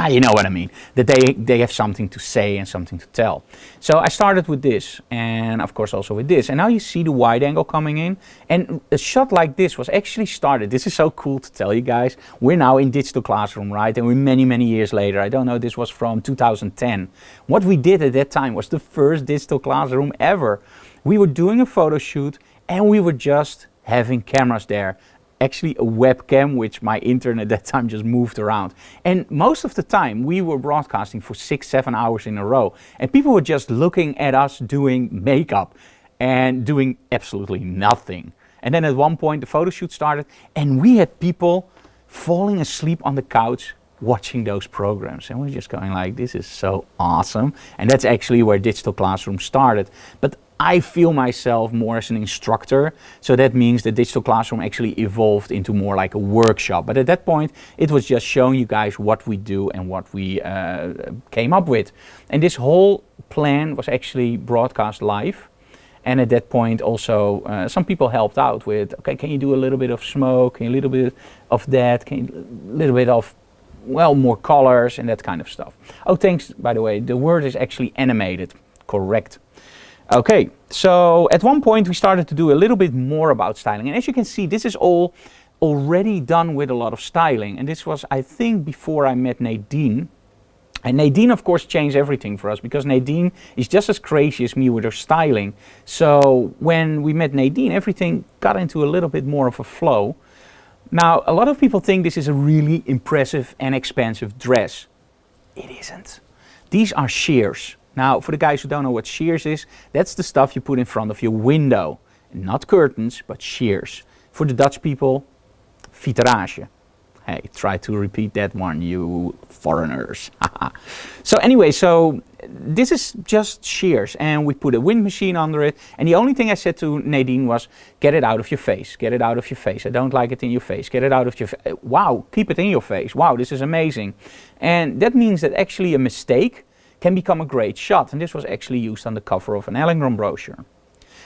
Speaker 1: You know what I mean, that they have something to say and something to tell. So I started with this, and of course also with this, and now you see the wide angle coming in, and a shot like this was actually started. This is so cool to tell you guys. We're now in digital classroom, right, and we're many years later. I don't know, this was from 2010. What we did at that time was the first digital classroom ever. We were doing a photo shoot, and we were just having cameras there. Actually a webcam, which my intern at that time just moved around. And most of the time we were broadcasting for 6-7 hours in a row, and people were just looking at us doing makeup and doing absolutely nothing. And then at one point the photo shoot started, and we had people falling asleep on the couch watching those programs, and we're just going like, this is so awesome. And that's actually where digital classroom started. But I feel myself more as an instructor, so that means the digital classroom actually evolved into more like a workshop. But at that point it was just showing you guys what we do and what we came up with. And this whole plan was actually broadcast live. And at that point also some people helped out with, okay, can you do a little bit of smoke, can you a little bit of that, can you a little bit of, well, more colors and that kind of stuff. Oh, thanks, by the way, the word is actually animated, correct. Okay, so at one point we started to do a little bit more about styling, and as you can see, this is all already done with a lot of styling, and this was, I think, before I met Nadine. And Nadine, of course, changed everything for us, because Nadine is just as crazy as me with her styling. So when we met Nadine, everything got into a little bit more of a flow. Now, a lot of people think this is a really impressive and expensive dress. It isn't. These are shears. Now, for the guys who don't know what shears is, that's the stuff you put in front of your window. Not curtains, but shears. For the Dutch people, vitrage. Hey, try to repeat that one, you foreigners. So anyway, so this is just shears, and we put a wind machine under it. And the only thing I said to Nadine was, get it out of your face. Get it out of your face. I don't like it in your face. Get it out of your face. Wow, keep it in your face. Wow, this is amazing. And that means that actually a mistake can become a great shot, and this was actually used on the cover of an Allegron brochure.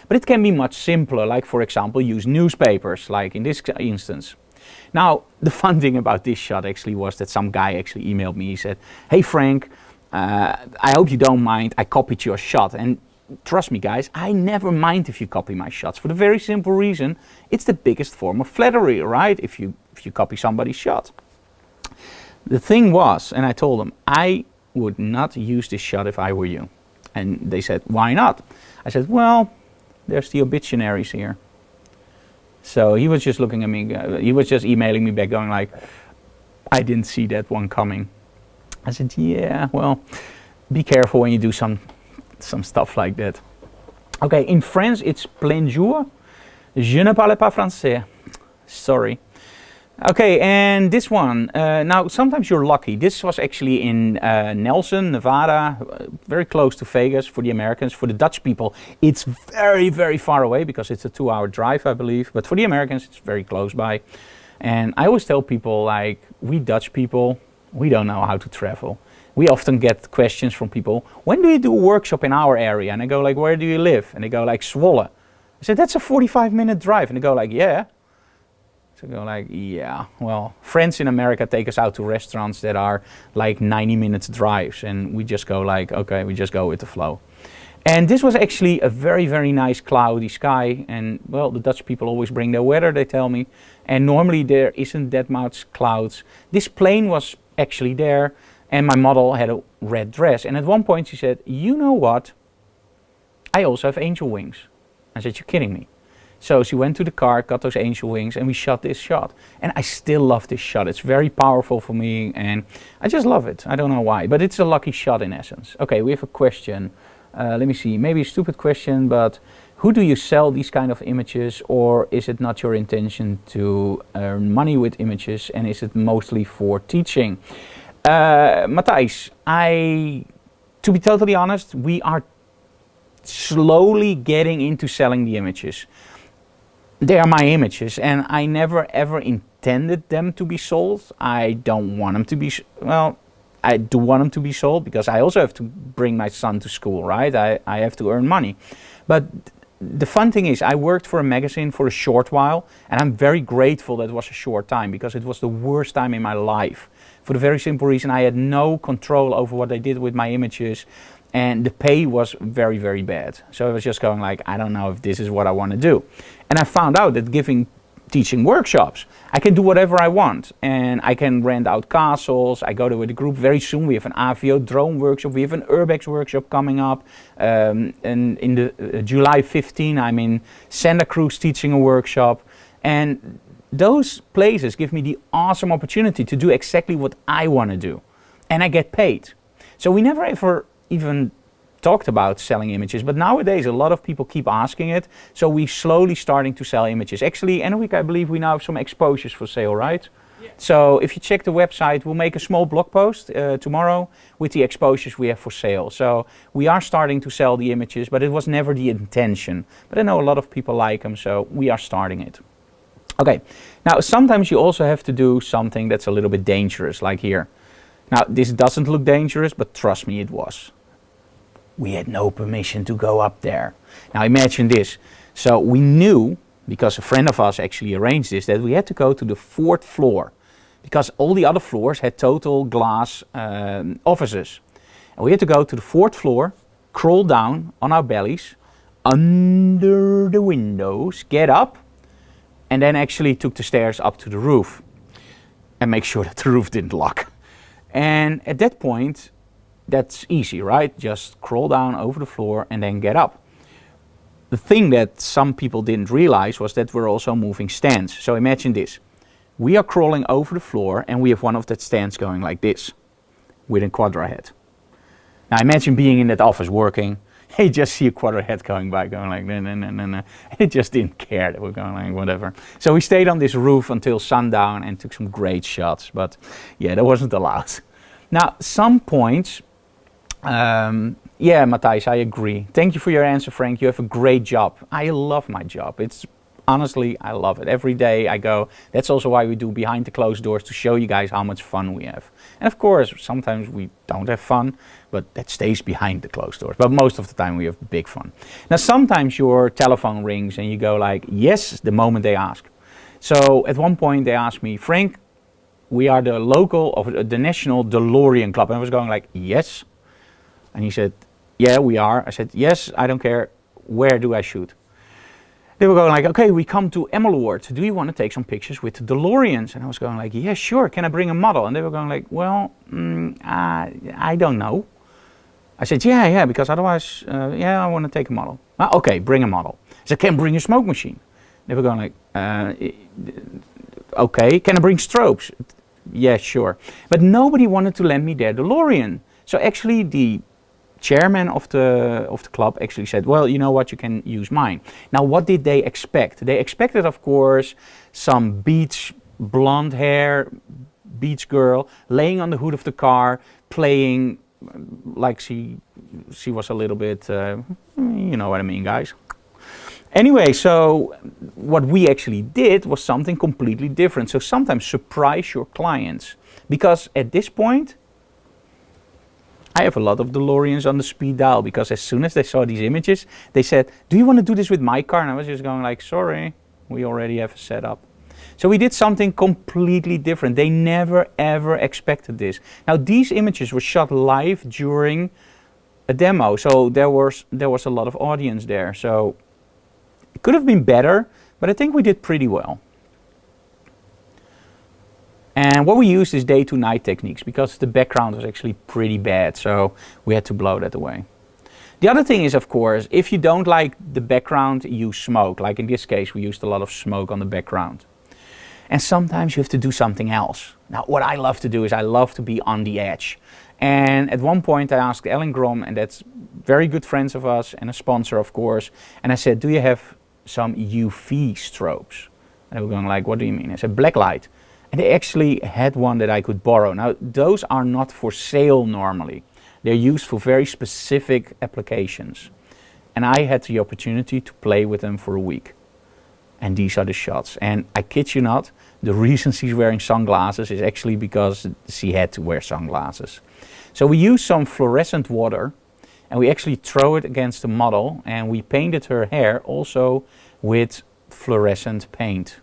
Speaker 1: But it can be much simpler, like for example use newspapers, like in this instance. Now, the fun thing about this shot actually was that some guy actually emailed me. He said, hey Frank, I hope you don't mind, I copied your shot. And trust me guys, I never mind if you copy my shots, for the very simple reason, it's the biggest form of flattery, right? If you copy somebody's shot. The thing was, and I told them, I would not use this shot if I were you. And they said, why not? I said, well, there's the obituaries here. So he was just looking at me, he was just emailing me back going like, I didn't see that one coming. I said, yeah, well, be careful when you do some stuff like that. Okay, in French it's plein jour. Je ne parle pas français. Sorry. Okay, and this one. Now, sometimes you're lucky. This was actually in Nelson, Nevada, very close to Vegas for the Americans. For the Dutch people, it's very, very far away because it's a 2-hour drive, I believe. But for the Americans, it's very close by. And I always tell people, like, we Dutch people, we don't know how to travel. We often get questions from people, when do you do a workshop in our area? And I go like, where do you live? And they go like, Zwolle. I said, that's a 45-minute drive. And they go like, yeah. So I go like, yeah, well, friends in America take us out to restaurants that are like 90 minutes drives. And we just go like, okay, we just go with the flow. And this was actually a very, very nice cloudy sky. And well, the Dutch people always bring their weather, they tell me. And normally there isn't that much clouds. This plane was actually there. And my model had a red dress. And at one point she said, you know what? I also have angel wings. I said, you're kidding me. So she went to the car, got those angel wings, and we shot this shot. And I still love this shot. It's very powerful for me, and I just love it. I don't know why, but it's a lucky shot in essence. Okay, we have a question. Let me see, maybe a stupid question, but who do you sell these kind of images, or is it not your intention to earn money with images, and is it mostly for teaching? Matthijs, to be totally honest, we are slowly getting into selling the images. They are my images, and I never ever intended them to be sold. I don't want them to be, well, I do want them to be sold because I also have to bring my son to school, right? I have to earn money. But the fun thing is, I worked for a magazine for a short while, and I'm very grateful that it was a short time because it was the worst time in my life. For the very simple reason, I had no control over what I did with my images. And the pay was very, very bad. So I was just going like, I don't know if this is what I want to do. And I found out that teaching workshops, I can do whatever I want. And I can rent out castles. I go to with a group. Very soon we have an AVO drone workshop. We have an Urbex workshop coming up. And in the July 15, I'm in Santa Cruz teaching a workshop. And those places give me the awesome opportunity to do exactly what I want to do. And I get paid. So we never ever even talked about selling images, but nowadays a lot of people keep asking it, so we're slowly starting to sell images. Actually, end of week I believe we now have some exposures for sale, right? Yeah. So if you check the website, we'll make a small blog post tomorrow with the exposures we have for sale. So we are starting to sell the images, but it was never the intention. But I know a lot of people like them, so we are starting it. Okay, now sometimes you also have to do something that's a little bit dangerous, like here. Now this doesn't look dangerous, but trust me, it was. We had no permission to go up there. Now imagine this. So we knew, because a friend of us actually arranged this, that we had to go to the 4th floor. Because all the other floors had total glass offices. And we had to go to the 4th floor, crawl down on our bellies, under the windows, get up, and then actually took the stairs up to the roof. And make sure that the roof didn't lock. And at that point, that's easy, right? Just crawl down over the floor and then get up. The thing that some people didn't realize was that we're also moving stands. So imagine this. We are crawling over the floor and we have one of that stands going like this with a quadra head. Now imagine being in that office working. You just see a quadra head going by, going like, no, no, no, no, no. It just didn't care that we're going like, whatever. So we stayed on this roof until sundown and took some great shots. But yeah, that wasn't allowed. Now, some points, yeah, Matthijs, I agree. Thank you for your answer, Frank. You have a great job. I love my job. It's honestly, I love it. Every day I go. That's also why we do behind the closed doors, to show you guys how much fun we have. And of course, sometimes we don't have fun, but that stays behind the closed doors. But most of the time we have big fun. Now, sometimes your telephone rings and you go like, yes, the moment they ask. So at one point they asked me, Frank, we are the local of the National DeLorean Club. And I was going like, yes. And he said, yeah, we are. I said, yes, I don't care. Where do I shoot? They were going like, okay, we come to Emmeloord. Do you want to take some pictures with the DeLoreans? And I was going like, yeah, sure. Can I bring a model? And they were going like, well, I don't know. I said, yeah, because otherwise, yeah, I want to take a model. Okay, bring a model. I said, can I bring a smoke machine? They were going like, okay, can I bring strobes? Yeah, sure. But nobody wanted to lend me their DeLorean. So actually the chairman of the club actually said, well, you know what, you can use mine. Now, what did they expect? They expected, of course, some beach blonde hair beach girl laying on the hood of the car, playing like she was a little bit, you know what I mean, guys. Anyway, so what we actually did was something completely different. So sometimes surprise your clients, because at this point, I have a lot of DeLoreans on the speed dial, because as soon as they saw these images, they said, do you want to do this with my car? And I was just going like, sorry, we already have a setup. So we did something completely different. They never ever expected this. Now these images were shot live during a demo, so there was a lot of audience there. So it could have been better, but I think we did pretty well. And what we used is day to night techniques, because the background was actually pretty bad, so we had to blow that away. The other thing is, of course, if you don't like the background, use smoke. Like in this case, we used a lot of smoke on the background. And sometimes you have to do something else. Now, what I love to do is I love to be on the edge. And at one point I asked Ellen Grom, and that's very good friends of us and a sponsor, of course. And I said, do you have some UV strobes? And they were going like, what do you mean? I said, black light. And they actually had one that I could borrow. Now, those are not for sale normally. They're used for very specific applications. And I had the opportunity to play with them for a week. And these are the shots. And I kid you not, the reason she's wearing sunglasses is actually because she had to wear sunglasses. So we used some fluorescent water, and we actually throw it against the model, and we painted her hair also with fluorescent paint.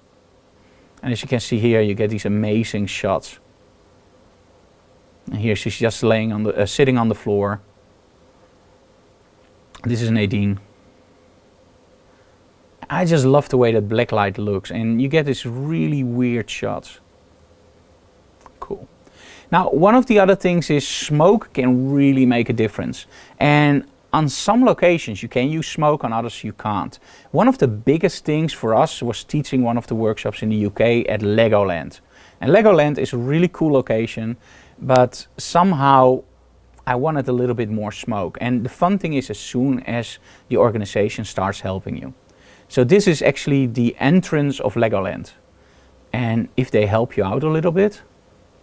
Speaker 1: And as you can see here, you get these amazing shots. And here she's just laying on the, sitting on the floor. This is Nadine. I just love the way that black light looks, and you get these really weird shots. Cool. Now, one of the other things is smoke can really make a difference. And on some locations you can use smoke, on others you can't. One of the biggest things for us was teaching one of the workshops in the UK at Legoland. And Legoland is a really cool location, but somehow I wanted a little bit more smoke. And the fun thing is, as soon as the organization starts helping you. So this is actually the entrance of Legoland. And if they help you out a little bit,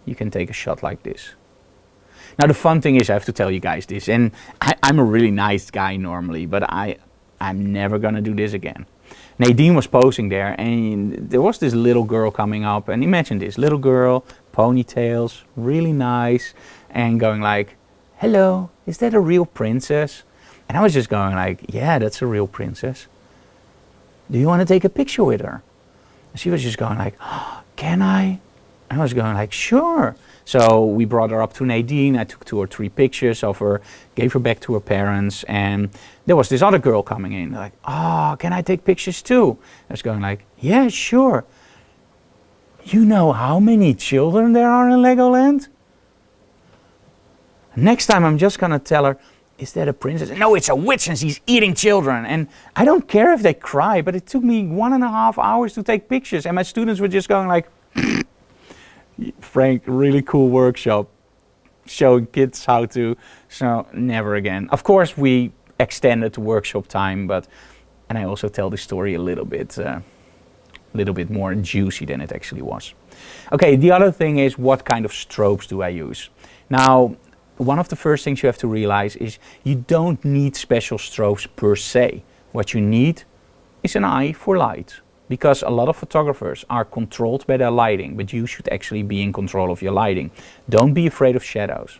Speaker 1: you can take a shot like this. Now the fun thing is, I have to tell you guys this, and I'm a really nice guy normally, but I'm never gonna do this again. Nadine was posing there, and there was this little girl coming up, and imagine this, little girl, ponytails, really nice, and going like, hello, is that a real princess? And I was just going like, yeah, that's a real princess. Do you want to take a picture with her? And she was just going like, oh, can I? I was going like, sure. So we brought her up to Nadine. I took 2 or 3 pictures of her, gave her back to her parents, and there was this other girl coming in, like, oh, can I take pictures too? I was going like, yeah, sure. You know how many children there are in Legoland? Next time I'm just gonna tell her, is that a princess? No, it's a witch and she's eating children. And I don't care if they cry, but it took me 1.5 hours to take pictures, and my students were just going like, Frank, really cool workshop, showing kids how to, so never again. Of course we extended the workshop time, and I also tell the story a little bit more juicy than it actually was. Okay, the other thing is, what kind of strobes do I use? Now, one of the first things you have to realize is you don't need special strobes per se. What you need is an eye for light, because a lot of photographers are controlled by their lighting, but you should actually be in control of your lighting. Don't be afraid of shadows.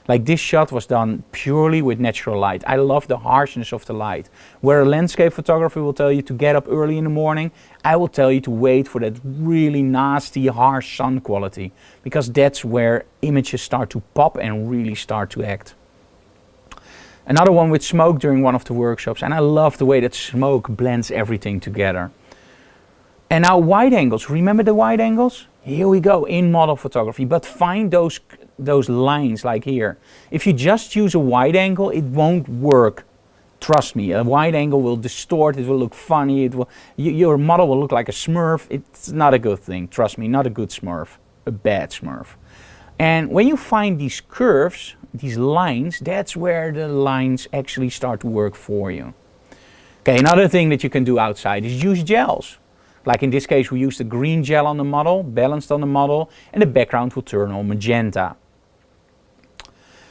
Speaker 1: Like this shot was done purely with natural light. I love the harshness of the light. Where a landscape photographer will tell you to get up early in the morning, I will tell you to wait for that really nasty, harsh sun quality, because that's where images start to pop and really start to act. Another one with smoke during one of the workshops, and I love the way that smoke blends everything together. And now wide angles, remember the wide angles? Here we go, in model photography, but find those lines like here. If you just use a wide angle, it won't work. Trust me, a wide angle will distort, it will look funny, your model will look like a smurf. It's not a good thing, trust me, not a good smurf, a bad smurf. And when you find these curves, these lines, that's where the lines actually start to work for you. Okay, another thing that you can do outside is use gels. Like in this case, we used a green gel on the model, balanced on the model, and the background will turn on magenta.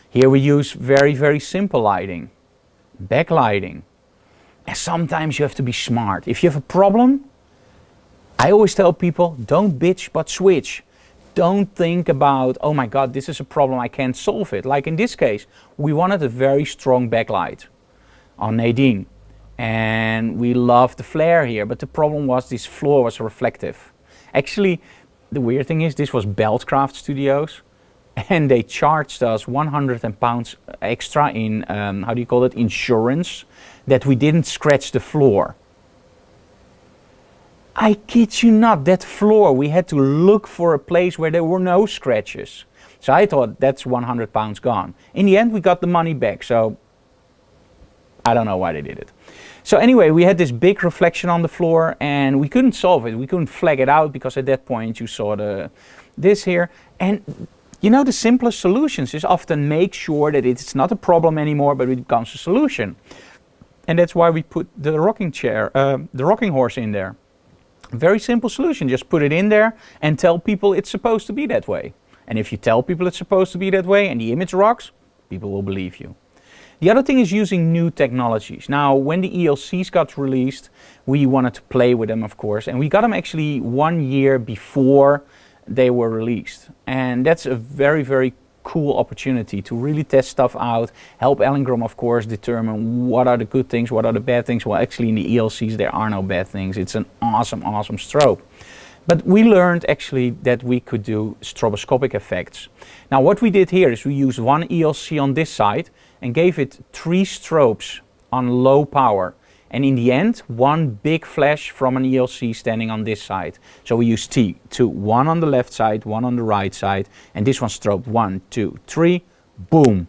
Speaker 1: Here we use very, very simple lighting, backlighting. And sometimes you have to be smart. If you have a problem, I always tell people, don't bitch but switch. Don't think about, oh my God, this is a problem, I can't solve it. Like in this case, we wanted a very strong backlight on Nadine. And we love the flare here, but the problem was this floor was reflective. Actually, the weird thing is this was Beltcraft Studios, and they charged us £100 extra in, how do you call it, insurance, that we didn't scratch the floor. I kid you not, that floor, we had to look for a place where there were no scratches. So I thought that's £100 gone. In the end, we got the money back, so I don't know why they did it. So anyway, we had this big reflection on the floor and we couldn't solve it. We couldn't flag it out because at that point you saw this here. And you know, the simplest solutions is often make sure that it's not a problem anymore, but it becomes a solution. And that's why we put the rocking chair, the rocking horse in there. Very simple solution, just put it in there and tell people it's supposed to be that way. And if you tell people it's supposed to be that way and the image rocks, people will believe you. The other thing is using new technologies. Now, when the ELCs got released, we wanted to play with them, of course, and we got them actually 1 year before they were released. And that's a very, very cool opportunity to really test stuff out, help Allingram, of course, determine what are the good things, what are the bad things. Well, actually in the ELCs there are no bad things. It's an awesome, awesome strobe. But we learned actually that we could do stroboscopic effects. Now what we did here is we used one ELC on this side and gave it 3 strobes on low power. And in the end, one big flash from an ELC standing on this side. So we used two, one on the left side, one on the right side, and this one strobed 1, 2, 3, boom.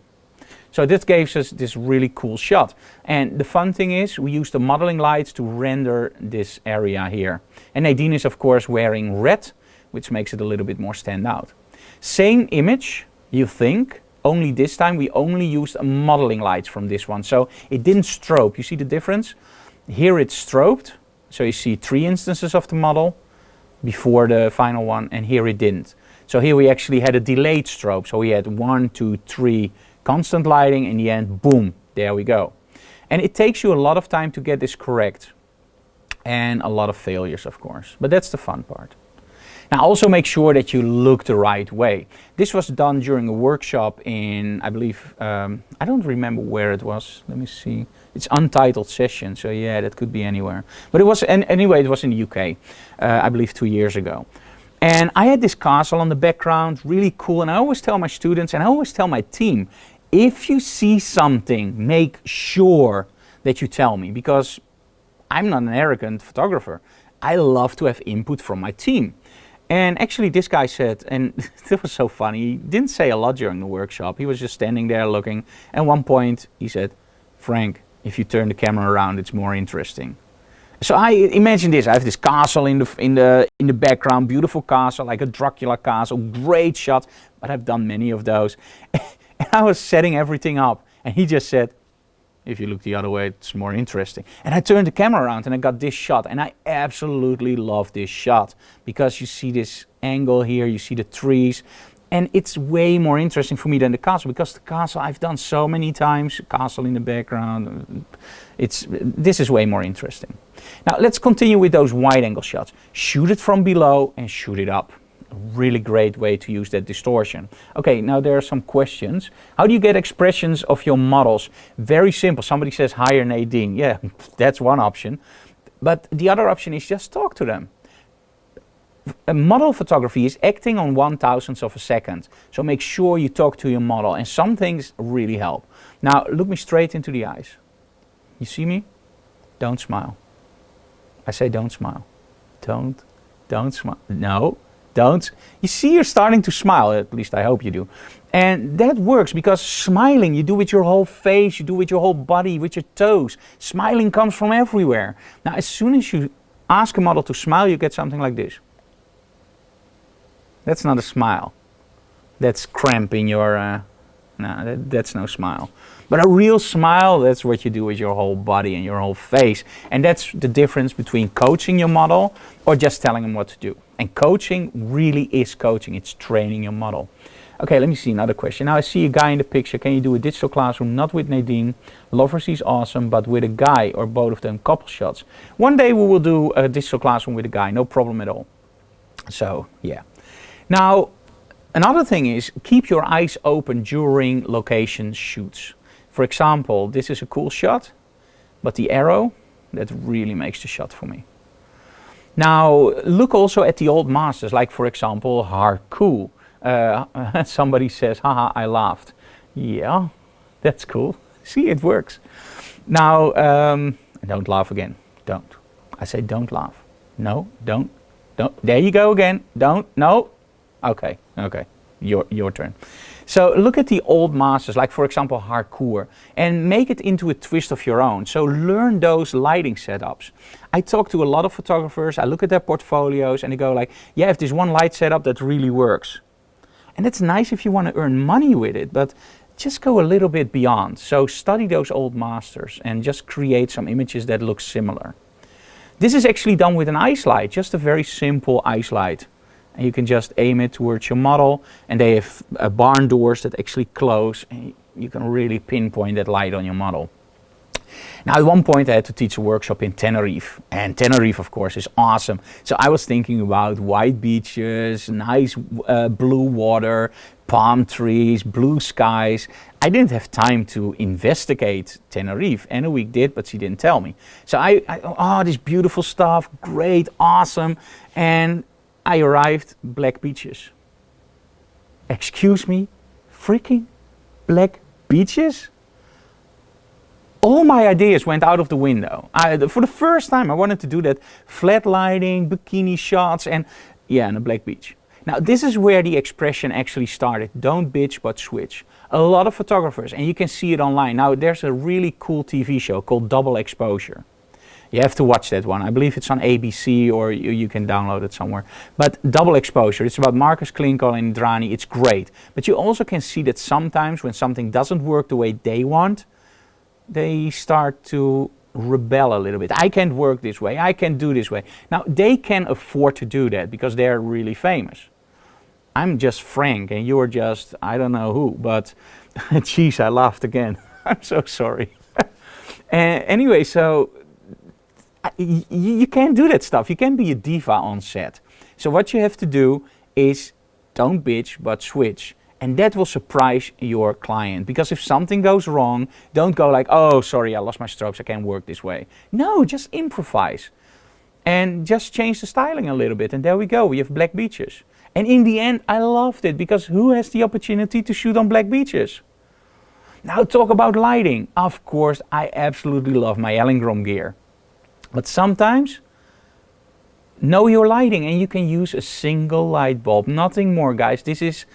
Speaker 1: So this gives us this really cool shot. And the fun thing is, we used the modeling lights to render this area here. And Nadine is of course wearing red, which makes it a little bit more stand out. Same image, you think, only this time we only used modeling lights from this one. So it didn't strobe. You see the difference? Here it's strobed. So you see 3 instances of the model before the final one, and here it didn't. So here we actually had a delayed strobe. So we had 1, 2, 3 constant lighting. In the end, boom, there we go. And it takes you a lot of time to get this correct. And a lot of failures, of course. But that's the fun part. Now also make sure that you look the right way. This was done during a workshop in, I believe, I don't remember where it was. Let me see. It's untitled session, so yeah, that could be anywhere. But it was, anyway, it was in the UK, I believe 2 years ago. And I had this castle on the background, really cool. And I always tell my students, and I always tell my team, if you see something, make sure that you tell me, because I'm not an arrogant photographer. I love to have input from my team. And actually this guy said, and it was so funny, he didn't say a lot during the workshop, he was just standing there looking. At one point he said, Frank, if you turn the camera around, it's more interesting. So I imagine this, I have this castle in the background, beautiful castle, like a Dracula castle, great shot, but I've done many of those. And I was setting everything up, and he just said, if you look the other way, it's more interesting. And I turned the camera around and I got this shot, and I absolutely love this shot because you see this angle here, you see the trees, and it's way more interesting for me than the castle, because the castle I've done so many times, castle in the background, this is way more interesting. Now let's continue with those wide angle shots. Shoot it from below and shoot it up. A really great way to use that distortion. Okay, now there are some questions. How do you get expressions of your models? Very simple. Somebody says hire Nadine. Yeah, that's one option. But the other option is just talk to them. A model photography is acting on 1/1000th of a second. So make sure you talk to your model, and some things really help. Now look me straight into the eyes. You see me? Don't smile. I say don't smile. Don't smile. No. Don't. You see, you're starting to smile, at least I hope you do. And that works because smiling, you do with your whole face, you do with your whole body, with your toes. Smiling comes from everywhere. Now, as soon as you ask a model to smile, you get something like this. That's not a smile. That's cramp in your, no, that's no smile. But a real smile, that's what you do with your whole body and your whole face. And that's the difference between coaching your model or just telling them what to do. And coaching really is coaching. It's training your model. Okay, let me see another question. Now I see a guy in the picture. Can you do a digital classroom, not with Nadine? Lovers is awesome, but with a guy or both of them, couple shots. One day we will do a digital classroom with a guy, no problem at all. So, yeah. Now, another thing is keep your eyes open during location shoots. For example, this is a cool shot, but the arrow, that really makes the shot for me. Now, look also at the old masters, like for example, Harku. Somebody says, haha, I laughed. Yeah, that's cool. See, it works. Now, don't laugh again. Don't. I say don't laugh. No, don't. There you go again. Don't. No. Okay. Your turn. So look at the old masters, like for example hardcore, and make it into a twist of your own. So learn those lighting setups. I talk to a lot of photographers, I look at their portfolios and they go like, yeah, I have this one light setup that really works. And that's nice if you want to earn money with it, but just go a little bit beyond. So study those old masters and just create some images that look similar. This is actually done with an ice light, just a very simple ice light. And you can just aim it towards your model, and they have barn doors that actually close, and you can really pinpoint that light on your model. Now at one point I had to teach a workshop in Tenerife, and Tenerife of course is awesome. So I was thinking about white beaches, nice blue water, palm trees, blue skies. I didn't have time to investigate Tenerife. Anna Week did, but she didn't tell me. So oh, this beautiful stuff, great, awesome. And I arrived, black beaches. Excuse me, freaking black beaches? All my ideas went out of the window. For the first time I wanted to do that flat lighting, bikini shots, and a black beach. Now this is where the expression actually started. Don't bitch but switch. A lot of photographers, and you can see it online. Now there's a really cool TV show called Double Exposure. You have to watch that one. I believe it's on ABC or you can download it somewhere. But Double Exposure, it's about Marcus Klinko and Indrani. It's great. But you also can see that sometimes when something doesn't work the way they want, they start to rebel a little bit. I can't work this way. I can't do this way. Now, they can afford to do that because they're really famous. I'm just Frank and you're just, I don't know who, but geez, I laughed again. I'm so sorry. Anyway, so you can't do that stuff. You can't be a diva on set. So what you have to do is don't bitch, but switch. And that will surprise your client. Because if something goes wrong, don't go like, oh, sorry, I lost my strobes, I can't work this way. No, just improvise. And just change the styling a little bit. And there we go, we have black beaches. And in the end, I loved it. Because who has the opportunity to shoot on black beaches? Now talk about lighting. Of course, I absolutely love my Ellingrom gear. But sometimes, know your lighting and you can use a single light bulb. Nothing more, guys. This is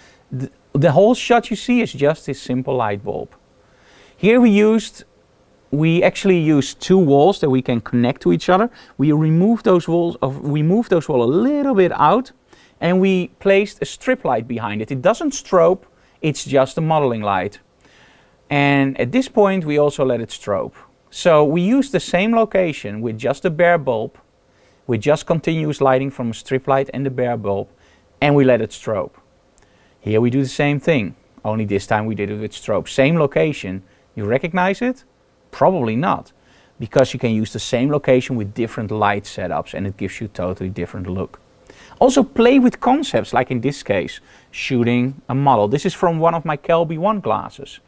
Speaker 1: the whole shot you see is just this simple light bulb. Here we actually used two walls that we can connect to each other. We removed those walls, moved those walls a little bit out, and we placed a strip light behind it. It doesn't strobe, it's just a modeling light. And at this point we also let it strobe. So we used the same location with just a bare bulb, with just continuous lighting from a strip light and the bare bulb, and we let it strobe. Here we do the same thing, only this time we did it with strobe. Same location. You recognize it? Probably not, because you can use the same location with different light setups and it gives you a totally different look. Also play with concepts, like in this case, shooting a model. This is from one of my Kelby 1 classes.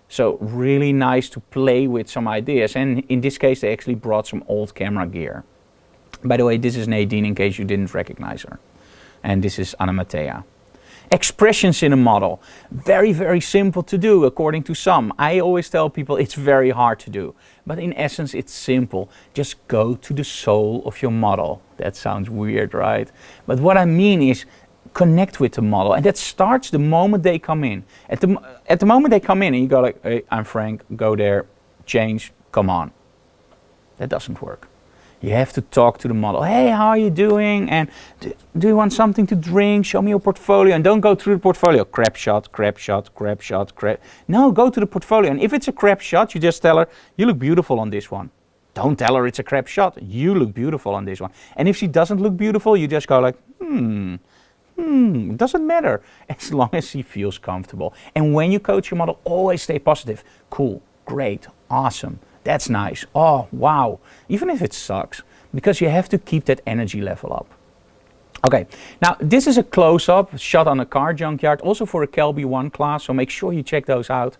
Speaker 1: So really nice to play with some ideas, and in this case they actually brought some old camera gear. By the way, this is Nadine in case you didn't recognize her. And this is Anna Mattea. Expressions in a model. Very, very simple to do according to some. I always tell people it's very hard to do. But in essence it's simple. Just go to the soul of your model. That sounds weird, right? But what I mean is connect with the model, and that starts the moment they come in. At the moment they come in and you go like, hey, I'm Frank, go there, change, come on. That doesn't work. You have to talk to the model. Hey, how are you doing? And do you want something to drink? Show me your portfolio. And don't go through the portfolio. Crap shot, crap shot, crap shot, crap. No, go to the portfolio. And if it's a crap shot, you just tell her, you look beautiful on this one. Don't tell her it's a crap shot. You look beautiful on this one. And if she doesn't look beautiful, you just go like, doesn't matter. As long as she feels comfortable. And when you coach your model, always stay positive. Cool, great, awesome. That's nice. Oh, wow. Even if it sucks. Because you have to keep that energy level up. Okay, now this is a close-up shot on a car junkyard. Also for a Kelby 1 class. So make sure you check those out.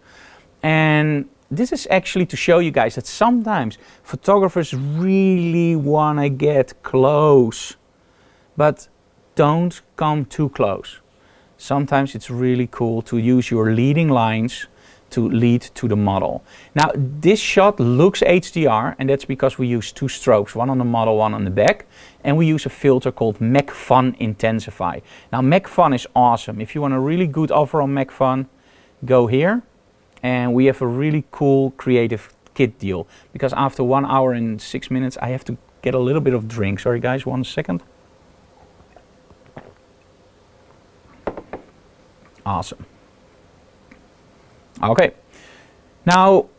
Speaker 1: And this is actually to show you guys that sometimes photographers really want to get close. But don't come too close. Sometimes it's really cool to use your leading lines to lead to the model. Now this shot looks HDR, and that's because we use 2 strobes, one on the model, one on the back, and we use a filter called Mac Fun Intensify. Now Mac Fun is awesome. If you want a really good offer on Mac Fun, go here, and we have a really cool creative kit deal. Because after 1 hour and 6 minutes, I have to get a little bit of drink. Sorry guys, 1 second. Awesome. Okay, now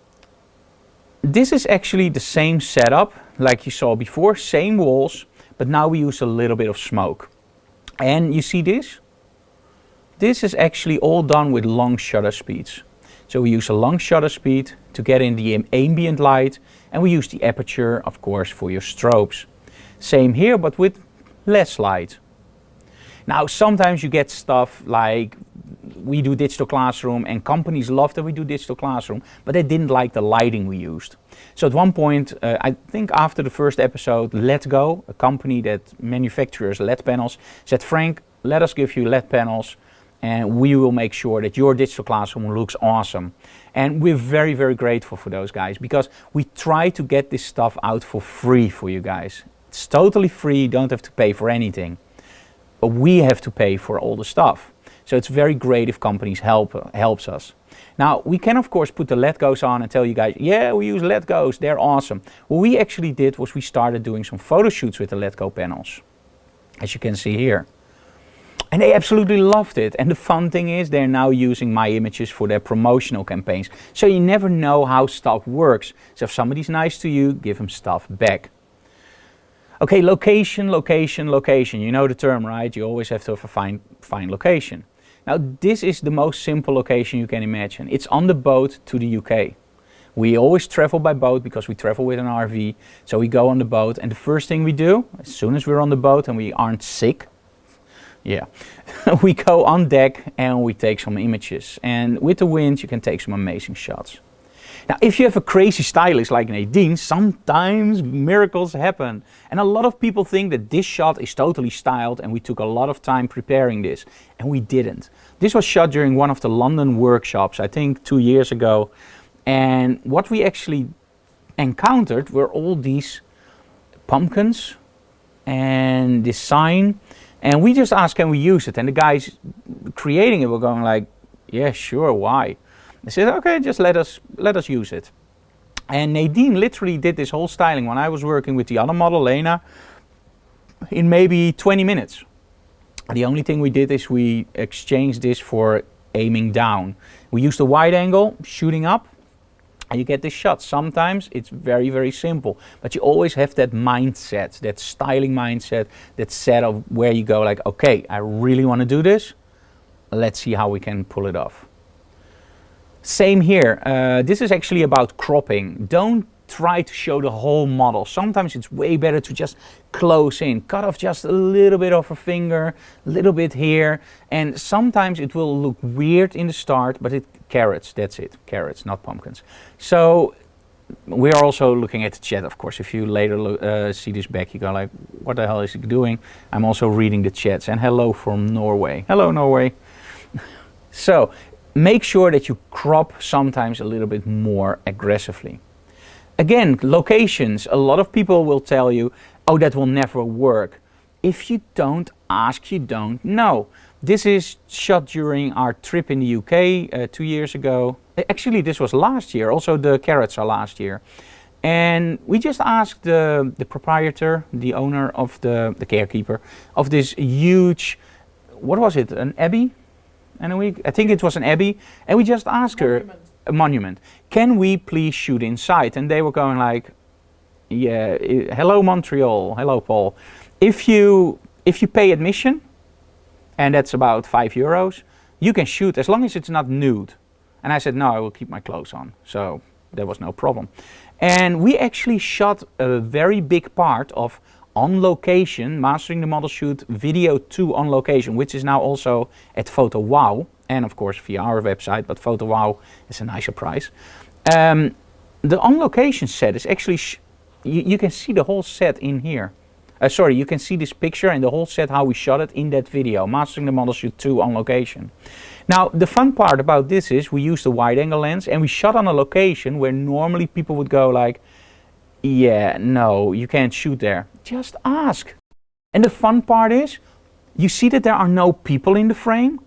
Speaker 1: this is actually the same setup like you saw before, same walls, but now we use a little bit of smoke. And you see this? This is actually all done with long shutter speeds. So we use a long shutter speed to get in the ambient light, and we use the aperture, of course, for your strobes. Same here, but with less light. Now sometimes you get stuff like we do digital classroom, and companies love that we do digital classroom, but they didn't like the lighting we used. So at one point, I think after the first episode, Let's Go, a company that manufactures LED panels, said, Frank, let us give you LED panels and we will make sure that your digital classroom looks awesome. And we're very, very grateful for those guys, because we try to get this stuff out for free for you guys. It's totally free, you don't have to pay for anything. But we have to pay for all the stuff. So it's very great if companies helps us. Now we can of course put the LED goes on and tell you guys, yeah, we use LED goes, they're awesome. What we actually did was we started doing some photo shoots with the LED go panels, as you can see here. And they absolutely loved it. And the fun thing is they're now using my images for their promotional campaigns. So you never know how stuff works. So if somebody's nice to you, give them stuff back. Okay, location, location, location. You know the term, right? You always have to have a fine location. Now this is the most simple location you can imagine. It's on the boat to the UK. We always travel by boat because we travel with an RV. So we go on the boat, and the first thing we do, as soon as we're on the boat and we aren't sick, yeah, we go on deck and we take some images. And with the wind you can take some amazing shots. Now, if you have a crazy stylist like Nadine, sometimes miracles happen. And a lot of people think that this shot is totally styled and we took a lot of time preparing this. And we didn't. This was shot during one of the London workshops, I think 2 years ago. And what we actually encountered were all these pumpkins and this sign. And we just asked, can we use it? And the guys creating it were going like, yeah, sure, why? They said, okay, just let us use it. And Nadine literally did this whole styling when I was working with the other model, Lena, in maybe 20 minutes. The only thing we did is we exchanged this for aiming down. We used a wide angle, shooting up, and you get this shot. Sometimes it's very, very simple, but you always have that mindset, that styling mindset, that set of where you go like, okay, I really want to do this. Let's see how we can pull it off. Same here. This is actually about cropping. Don't try to show the whole model. Sometimes it's way better to just close in, cut off just a little bit of a finger, a little bit here, and sometimes it will look weird in the start, but carrots, that's it, carrots, not pumpkins. So we are also looking at the chat, of course. If you later see this back, you go like, what the hell is he doing? I'm also reading the chats, and hello from Norway. Hello, Norway. So make sure that you crop sometimes a little bit more aggressively. Again, locations. A lot of people will tell you, oh, that will never work. If you don't ask, you don't know. This is shot during our trip in the UK 2 years ago. Actually, this was last year. Also, the carrots are last year. And we just asked the proprietor, the owner of the carekeeper of this huge, what was it, an abbey? And I think it was an abbey. And we just asked her, a monument, can we please shoot inside? And they were going like, yeah, hello Montreal, hello Paul. If you pay admission, and that's about €5, you can shoot as long as it's not nude. And I said, no, I will keep my clothes on. So there was no problem. And we actually shot a very big part of on location, mastering the model shoot, video 2 on location, which is now also at Photowhoa, and of course via our website, but Photowhoa is a nicer price. The on location set is actually, you can see the whole set in here. Sorry, you can see this picture and the whole set, how we shot it in that video, mastering the model shoot 2 on location. Now, the fun part about this is we used a wide angle lens and we shot on a location where normally people would go like, yeah, no, you can't shoot there. Just ask. And the fun part is, you see that there are no people in the frame.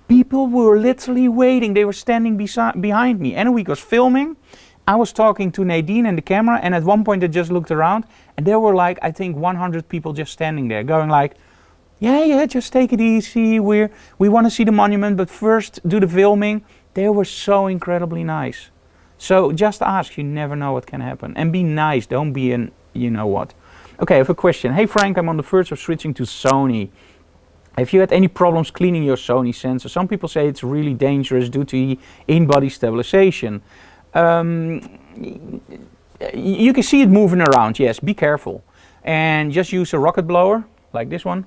Speaker 1: People were literally waiting. They were standing behind me. And we was filming. I was talking to Nadine and the camera, and at one point I just looked around and there were like, I think 100 people just standing there going like, yeah, just take it easy. We want to see the monument, but first do the filming. They were so incredibly nice. So just ask, you never know what can happen. And be nice, don't be an you know what. Okay, I have a question. Hey Frank, I'm on the verge of switching to Sony. Have you had any problems cleaning your Sony sensor? Some people say it's really dangerous due to in-body stabilization. You can see it moving around, yes, be careful. And just use a rocket blower, like this one.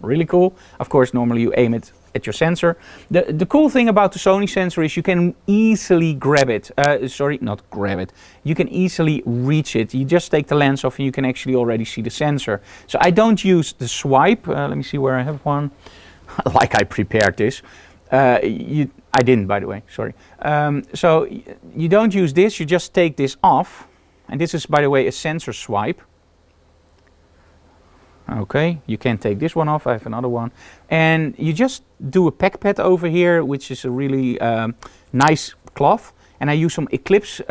Speaker 1: Really cool. Of course, normally you aim it at your sensor. The cool thing about the Sony sensor is you can easily grab it. Sorry, not grab it. You can easily reach it. You just take the lens off and you can actually already see the sensor. So I don't use the swipe. Let me see where I have one. Like I prepared this. I didn't, by the way, sorry. So you don't use this, you just take this off. And this is, by the way, a sensor swipe. Okay, you can take this one off, I have another one. And you just do a pack pad over here, which is a really nice cloth. And I use some Eclipse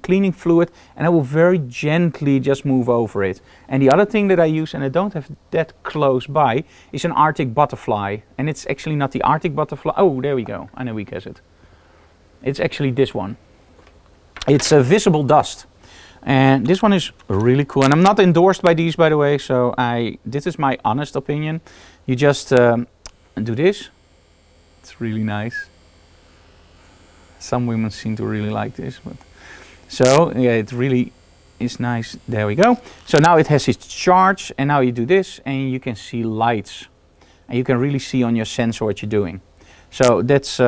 Speaker 1: cleaning fluid, and I will very gently just move over it. And the other thing that I use, and I don't have that close by, is an Arctic butterfly. And it's actually not the Arctic butterfly. Oh, there we go. I know we guess it. It's actually this one. It's a visible dust. And this one is really cool. And I'm not endorsed by these, by the way. So this is my honest opinion. You just do this. It's really nice. Some women seem to really like this, but so yeah, it really is nice. There we go. So now it has its charge, and now you do this, and you can see lights, and you can really see on your sensor what you're doing. So that's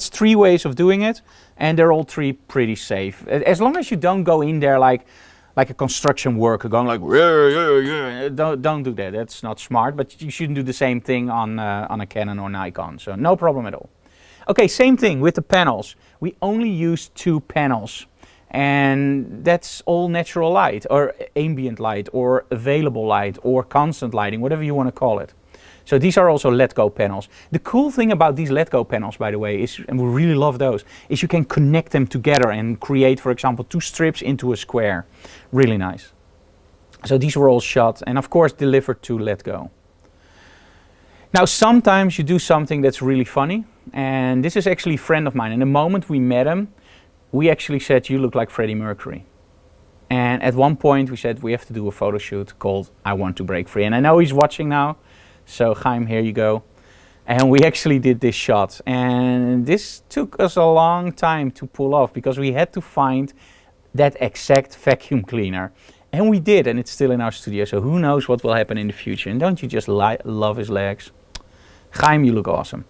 Speaker 1: 3 ways of doing it, and they're all 3 pretty safe. As long as you don't go in there like a construction worker going like, don't do that. That's not smart. But you shouldn't do the same thing on a Canon or Nikon. So no problem at all. Okay, same thing with the panels. We only use 2 panels, and that's all natural light or ambient light or available light or constant lighting, whatever you want to call it. So these are also let-go panels. The cool thing about these let-go panels, by the way, is, and we really love those, is you can connect them together and create, for example, 2 strips into a square. Really nice. So these were all shot and of course delivered to let-go. Now sometimes you do something that's really funny, and this is actually a friend of mine, and the moment we met him, we actually said, you look like Freddie Mercury. And at one point we said, we have to do a photo shoot called I Want to Break Free. And I know he's watching now, so Chaim, here you go. And we actually did this shot, and this took us a long time to pull off because we had to find that exact vacuum cleaner. And we did, and it's still in our studio, so who knows what will happen in the future. And don't you just love his legs? Chaim, you look awesome.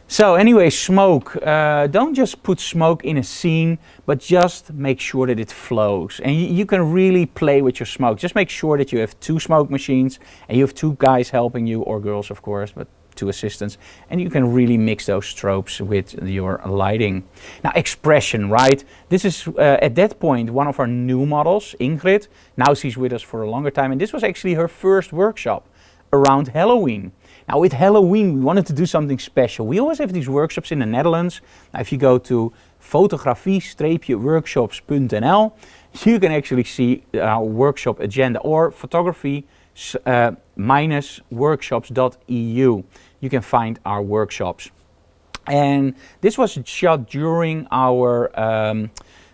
Speaker 1: So anyway, smoke. Don't just put smoke in a scene, but just make sure that it flows. And you can really play with your smoke. Just make sure that you have 2 smoke machines and you have 2 guys helping you, or girls of course, but 2 assistants. And you can really mix those strobes with your lighting. Now expression, right? This is at that point one of our new models, Ingrid. Now she's with us for a longer time, and this was actually her first workshop. around Halloween. Now with Halloween, we wanted to do something special. We always have these workshops in the Netherlands. Now if you go to fotografie-workshops.nl, you can actually see our workshop agenda, or photography-workshops.eu. You can find our workshops. And this was shot during our,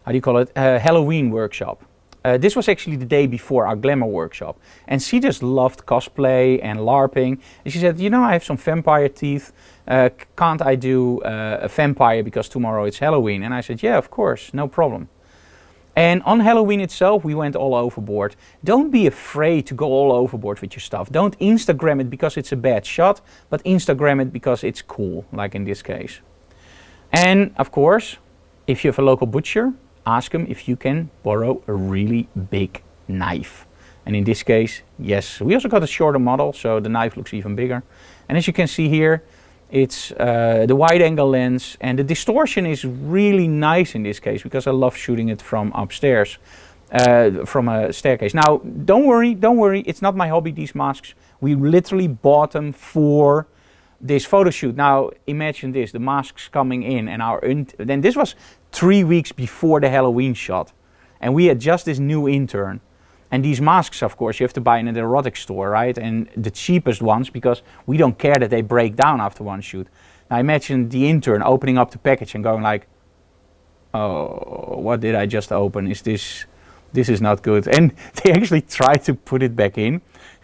Speaker 1: Halloween workshop. This was actually the day before our glamour workshop. And she just loved cosplay and LARPing. And she said, you know, I have some vampire teeth. Can't I do a vampire because tomorrow it's Halloween? And I said, yeah, of course, no problem. And on Halloween itself, we went all overboard. Don't be afraid to go all overboard with your stuff. Don't Instagram it because it's a bad shot, but Instagram it because it's cool, like in this case. And of course, if you have a local butcher, ask him if you can borrow a really big knife. And in this case, yes, we also got a shorter model, so the knife looks even bigger. And as you can see here, it's the wide angle lens, and the distortion is really nice in this case because I love shooting it from upstairs, from a staircase. Now, don't worry, it's not my hobby, these masks. We literally bought them for this photo shoot. Now, imagine this, the masks coming in, and then this was 3 weeks before the Halloween shot. And we had just this new intern. And these masks, of course, you have to buy in an erotic store, right? And the cheapest ones, because we don't care that they break down after one shoot. Now imagine the intern opening up the package and going like, oh, what did I just open? This is not good. And they actually tried to put it back in.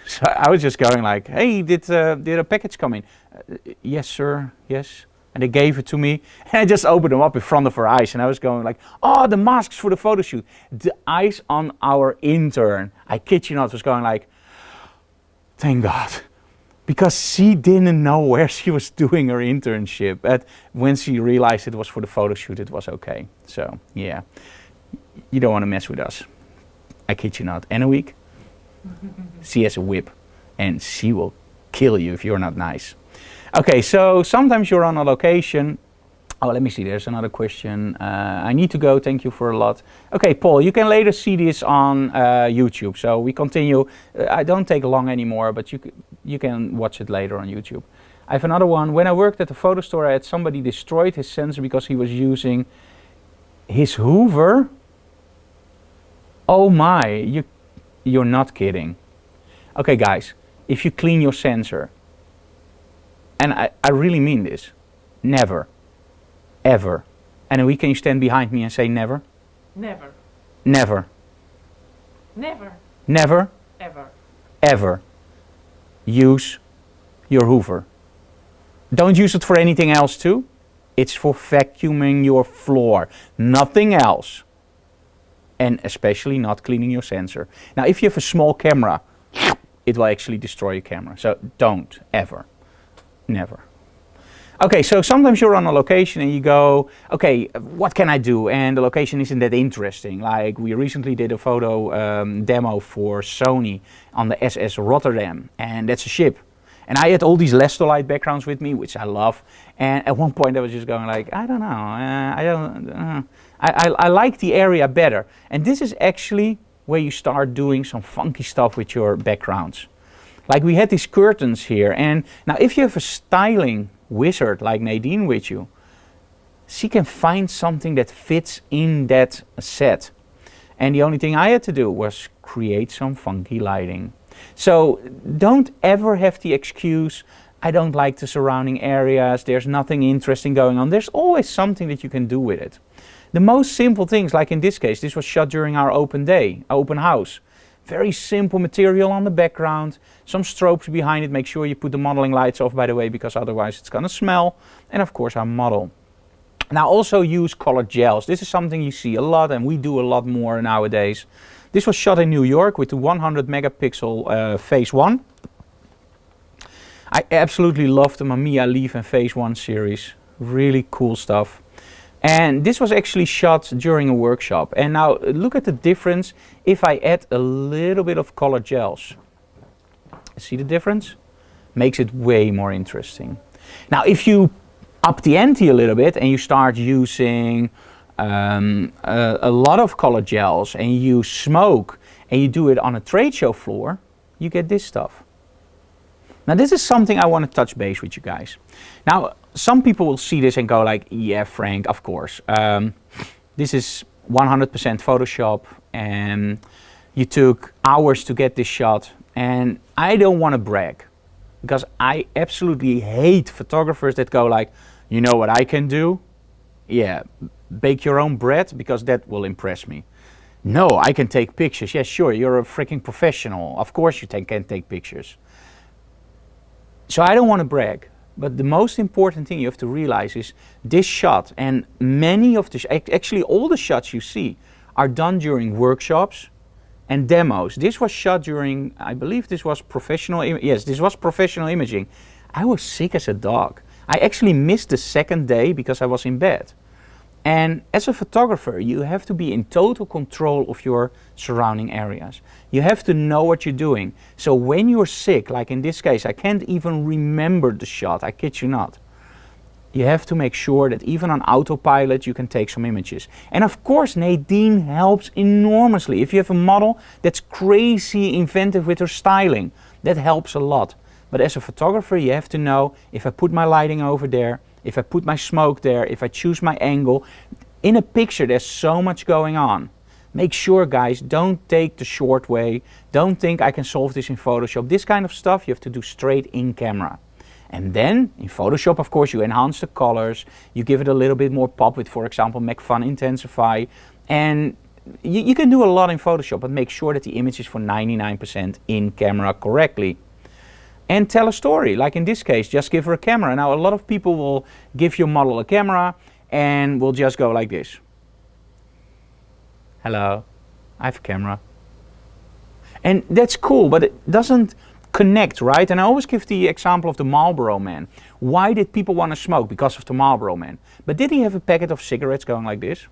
Speaker 1: So I was just going like, hey, did a package come in? Yes, sir, yes. And they gave it to me, and I just opened them up in front of her eyes, and I was going like, oh, the masks for the photo shoot. The eyes on our intern, I kid you not, was going like, thank God. Because she didn't know where she was doing her internship. But when she realized it was for the photo shoot, it was okay. So, yeah, you don't want to mess with us. I kid you not. And a week, she has a whip, and she will kill you if you're not nice. Okay, so sometimes you're on a location. Oh, let me see, there's another question. I need to go, thank you for a lot. Okay, Paul, you can later see this on YouTube. So we continue. I don't take long anymore, but you can watch it later on YouTube. I have another one. When I worked at the photo store, I had somebody destroyed his sensor because he was using his Hoover. Oh my, you're not kidding. Okay, guys, if you clean your sensor, and I really mean this, never, ever. And then can you stand behind me and say never?
Speaker 2: Never.
Speaker 1: Never.
Speaker 2: Never.
Speaker 1: Never.
Speaker 2: Ever.
Speaker 1: Ever use your Hoover. Don't use it for anything else too. It's for vacuuming your floor, nothing else. And especially not cleaning your sensor. Now, if you have a small camera, it will actually destroy your camera. So don't, ever. Never. Okay, so sometimes you're on a location and you go, okay, what can I do? And the location isn't that interesting. Like we recently did a photo demo for Sony on the SS Rotterdam, and that's a ship. And I had all these Lestolite backgrounds with me, which I love. And at one point I was just going like, I don't know, I like the area better. And this is actually where you start doing some funky stuff with your backgrounds. Like we had these curtains here, and now if you have a styling wizard like Nadine with you, she can find something that fits in that set. And the only thing I had to do was create some funky lighting. So don't ever have the excuse, I don't like the surrounding areas, there's nothing interesting going on. There's always something that you can do with it. The most simple things, like in this case, this was shot during our open day, open house. Very simple material on the background, some strobes behind it. Make sure you put the modeling lights off, by the way, because otherwise it's gonna smell. And of course our model. Now also use colored gels. This is something you see a lot, and we do a lot more nowadays. This was shot in New York with the 100 megapixel Phase 1. I absolutely love the Mamiya Leaf and Phase 1 series. Really cool stuff. And this was actually shot during a workshop. And now look at the difference if I add a little bit of colored gels. See the difference? Makes it way more interesting. Now if you up the ante a little bit and you start using a lot of colored gels and you use smoke and you do it on a trade show floor, you get this stuff. Now this is something I want to touch base with you guys. Now some people will see this and go like, yeah Frank, of course. This is 100% Photoshop and you took hours to get this shot, and I don't want to brag because I absolutely hate photographers that go like, you know what I can do? Yeah, bake your own bread because that will impress me. No, I can take pictures. Yeah, sure, you're a freaking professional. Of course you can take pictures. So I don't want to brag, but the most important thing you have to realize is this shot and many of the, actually all the shots you see are done during workshops and demos. This was shot during, I believe this was professional, yes, this was professional imaging. I was sick as a dog. I actually missed the second day because I was in bed. And as a photographer, you have to be in total control of your surrounding areas. You have to know what you're doing. So when you're sick, like in this case, I can't even remember the shot, I kid you not. You have to make sure that even on autopilot you can take some images. And of course Nadine helps enormously. If you have a model that's crazy inventive with her styling, that helps a lot. But as a photographer you have to know, if I put my lighting over there, if I put my smoke there, if I choose my angle, in a picture there's so much going on. Make sure guys, don't take the short way, don't think I can solve this in Photoshop. This kind of stuff you have to do straight in camera. And then in Photoshop of course you enhance the colors, you give it a little bit more pop with for example Make Fun Intensify, and you can do a lot in Photoshop, but make sure that the image is for 99% in camera correctly. And tell a story, like in this case, just give her a camera. Now a lot of people will give your model a camera and will just go like this. Hello, I have a camera. And that's cool, but it doesn't connect, right? And I always give the example of the Marlboro Man. Why did people want to smoke? Because of the Marlboro Man. But did he have a packet of cigarettes going like this?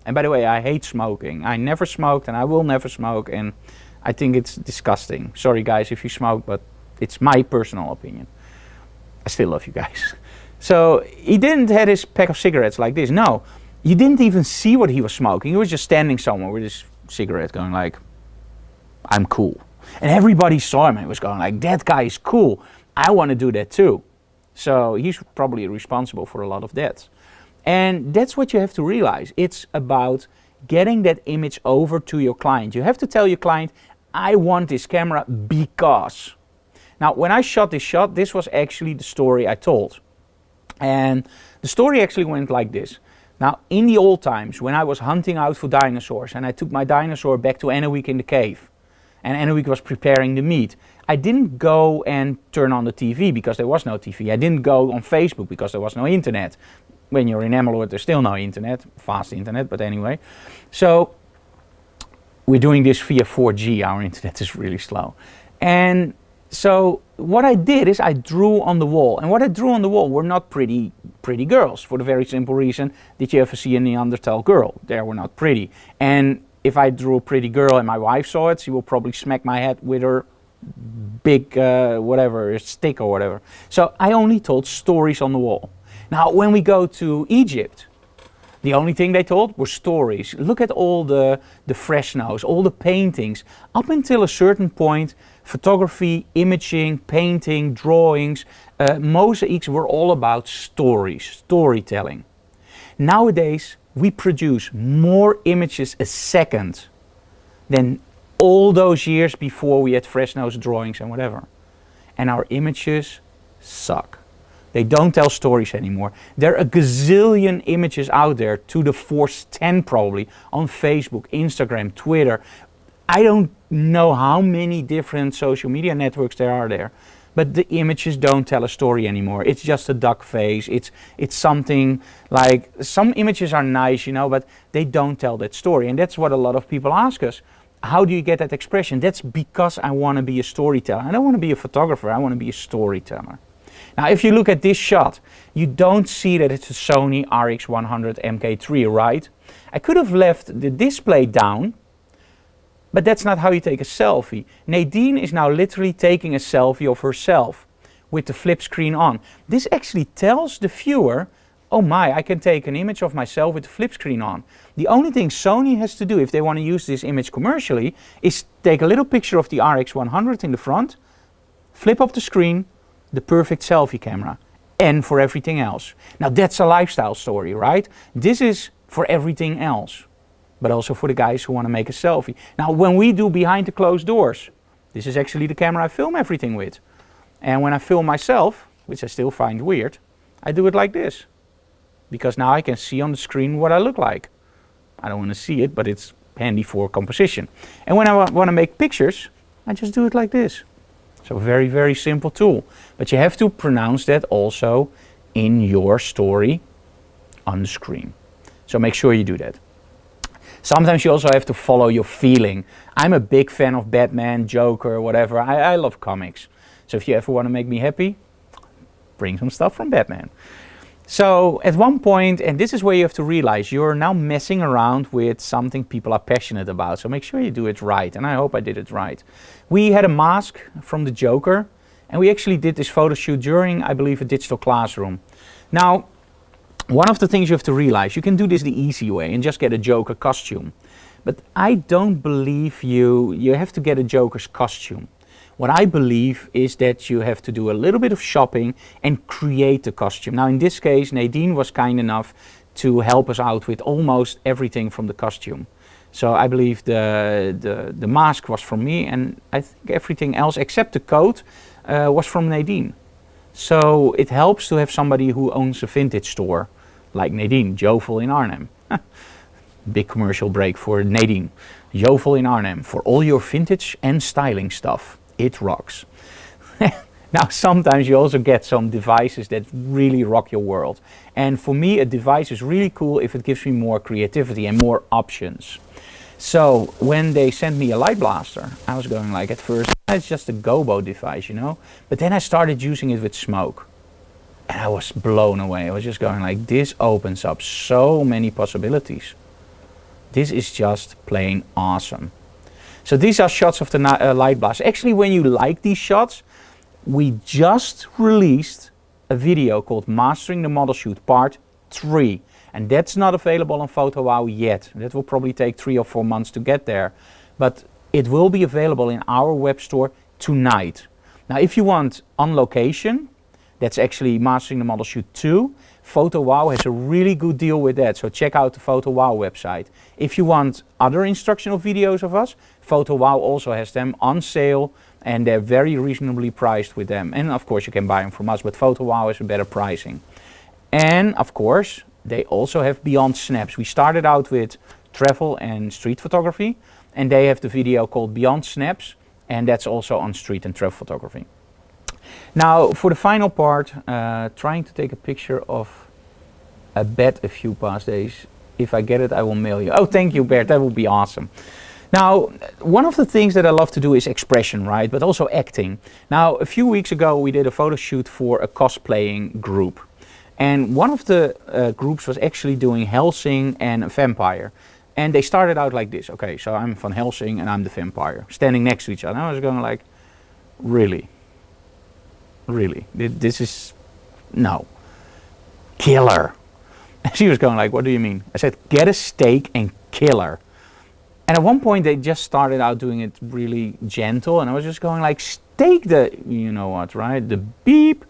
Speaker 1: And by the way, I hate smoking. I never smoked and I will never smoke, and I think it's disgusting. Sorry guys if you smoke, but it's my personal opinion. I still love you guys. So he didn't have his pack of cigarettes like this. No, you didn't even see what he was smoking. He was just standing somewhere with his cigarette going like, I'm cool. And everybody saw him and was going like, that guy is cool. I want to do that too. So he's probably responsible for a lot of that. And that's what you have to realize. It's about getting that image over to your client. You have to tell your client, I want this camera because. Now, when I shot this shot, this was actually the story I told. And the story actually went like this. Now, in the old times, when I was hunting out for dinosaurs and I took my dinosaur back to Enoweek in the cave, and Enoweek was preparing the meat, I didn't go and turn on the TV because there was no TV. I didn't go on Facebook because there was no internet. When you're in Emmeloord, there's still no internet, fast internet, but anyway. So, we're doing this via 4G, our internet is really slow. And so what I did is I drew on the wall, and what I drew on the wall were not pretty girls, for the very simple reason, did you ever see a Neanderthal girl? They were not pretty. And if I drew a pretty girl and my wife saw it, she will probably smack my head with her big whatever, stick or whatever. So I only told stories on the wall. Now when we go to Egypt, the only thing they told were stories. Look at all the frescoes, all the paintings. Up until a certain point, photography, imaging, painting, drawings, mosaics were all about stories, storytelling. Nowadays, we produce more images a second than all those years before we had frescoes, drawings and whatever. And our images suck. They don't tell stories anymore. There are a gazillion images out there, to the force 10 probably, on Facebook, Instagram, Twitter. I don't know how many different social media networks there are there. But the images don't tell a story anymore. It's just a duck face. It's something like, some images are nice, you know, but they don't tell that story. And that's what a lot of people ask us. How do you get that expression? That's because I want to be a storyteller. I don't want to be a photographer. I want to be a storyteller. Now, if you look at this shot, you don't see that it's a Sony RX100 Mk3, right? I could have left the display down, but that's not how you take a selfie. Nadine is now literally taking a selfie of herself with the flip screen on. This actually tells the viewer, oh my, I can take an image of myself with the flip screen on. The only thing Sony has to do if they want to use this image commercially is take a little picture of the RX100 in the front, flip up the screen, the perfect selfie camera, and for everything else. Now that's a lifestyle story, right? This is for everything else, but also for the guys who want to make a selfie. Now when we do behind the closed doors, this is actually the camera I film everything with. And when I film myself, which I still find weird, I do it like this. Because now I can see on the screen what I look like. I don't want to see it, but it's handy for composition. And when I want to make pictures, I just do it like this. So very, very simple tool. But you have to pronounce that also in your story on the screen. So make sure you do that. Sometimes you also have to follow your feeling. I'm a big fan of Batman, Joker, whatever. I love comics. So if you ever want to make me happy, bring some stuff from Batman. So at one point, and this is where you have to realize, you're now messing around with something people are passionate about. So make sure you do it right. And I hope I did it right. We had a mask from the Joker. And we actually did this photo shoot during, I believe, a digital classroom. Now, one of the things you have to realize, you can do this the easy way and just get a Joker costume. But I don't believe you have to get a Joker's costume. What I believe is that you have to do a little bit of shopping and create the costume. Now in this case, Nadine was kind enough to help us out with almost everything from the costume. So I believe the mask was from me, and I think everything else except the coat was from Nadine. So it helps to have somebody who owns a vintage store, like Nadine, Jovel in Arnhem. Big commercial break for Nadine. Jovel in Arnhem, for all your vintage and styling stuff. It rocks. Now sometimes you also get some devices that really rock your world. And for me a device is really cool if it gives me more creativity and more options. So when they sent me a light blaster, I was going like, at first, it's just a gobo device, you know. But then I started using it with smoke. And I was blown away. I was just going like, this opens up so many possibilities. This is just plain awesome. So these are shots of the light blaster. Actually, when you like these shots, we just released a video called Mastering the Model Shoot Part 3. And that's not available on Photowhoa yet. That will probably take 3 or 4 months to get there. But it will be available in our web store tonight. Now, if you want on location, that's actually Mastering the Model Shoot 2. Photowhoa has a really good deal with that, so check out the Photowhoa website. If you want other instructional videos of us, Photowhoa also has them on sale, and they're very reasonably priced with them. And of course you can buy them from us, but Photowhoa is a better pricing. And of course, they also have Beyond Snaps. We started out with travel and street photography, and they have the video called Beyond Snaps, and that's also on street and travel photography. Now for the final part, trying to take a picture of a bet a few past days. If I get it, I will mail you. Oh, thank you, Bert, that would be awesome. Now, one of the things that I love to do is expression, right? But also acting. Now, a few weeks ago, we did a photo shoot for a cosplaying group. And one of the groups was actually doing Helsing and a vampire. And they started out like this. Okay, so I'm Van Helsing and I'm the vampire, standing next to each other. And I was going like, really? Really? This is, no. Killer. And she was going like, what do you mean? I said, get a steak and kill her. And at one point they just started out doing it really gentle, and I was just going like, steak the, you know what, right? The beep.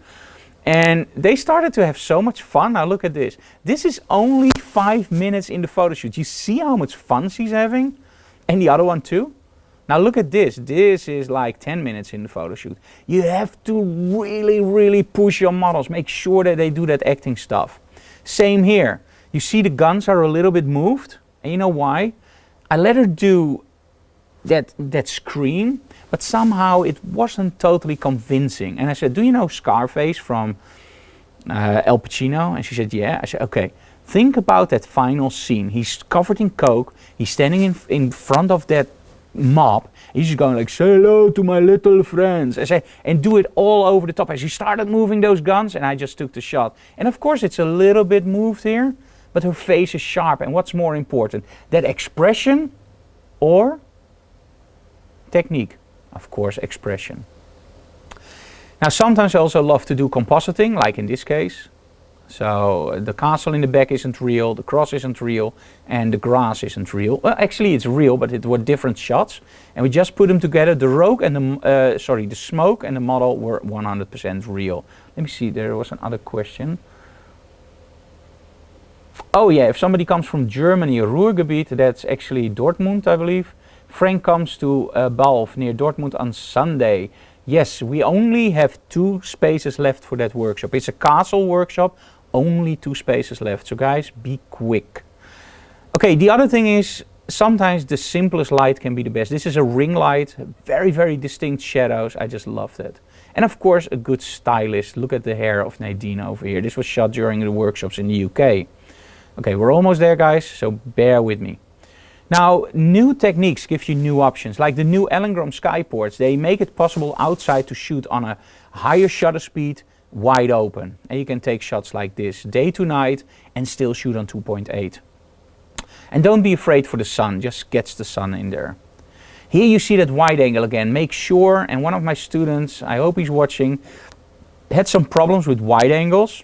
Speaker 1: And they started to have so much fun. Now look at this. This is only 5 minutes in the photo shoot. You see how much fun she's having? And the other one too? Now look at this. This is like 10 minutes in the photo shoot. You have to really, really push your models. Make sure that they do that acting stuff. Same here. You see the guns are a little bit moved. And you know why? I let her do that scream, but somehow it wasn't totally convincing. And I said, do you know Scarface from Al Pacino? And she said, yeah. I said, okay, think about that final scene. He's covered in coke. He's standing in front of that mob. He's just going like, say hello to my little friends. I say, and do it all over the top. As he started moving those guns, and I just took the shot. And of course, it's a little bit moved here, but her face is sharp. And what's more important, that expression or technique? Of course, expression. Now, sometimes I also love to do compositing, like in this case. So the castle in the back isn't real, the cross isn't real, and the grass isn't real. Well, actually it's real, but it were different shots. And we just put them together. The rogue and the smoke and the model were 100% real. Let me see, there was another question. Oh yeah, if somebody comes from Germany, Ruhrgebiet, that's actually Dortmund, I believe. Frank comes to Balf near Dortmund on Sunday. Yes, we only have 2 spaces left for that workshop. It's a castle workshop, only 2 spaces left. So guys, be quick. Okay, the other thing is, sometimes the simplest light can be the best. This is a ring light, very, very distinct shadows. I just love that. And of course, a good stylist. Look at the hair of Nadine over here. This was shot during the workshops in the UK. Okay, we're almost there, guys, so bear with me. Now, new techniques give you new options, like the new Allengram Skyports. They make it possible outside to shoot on a higher shutter speed, wide open. And you can take shots like this, day to night, and still shoot on 2.8. And don't be afraid for the sun, just catch the sun in there. Here you see that wide angle again. Make sure, and one of my students, I hope he's watching, had some problems with wide angles.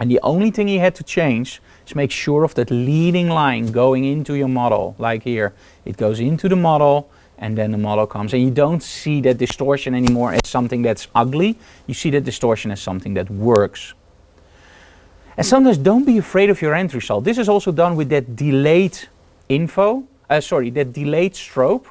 Speaker 1: And the only thing he had to change is make sure of that leading line going into your model, like here. It goes into the model and then the model comes. And you don't see that distortion anymore as something that's ugly. You see that distortion as something that works. And sometimes don't be afraid of your end result. This is also done with that delayed that delayed strobe.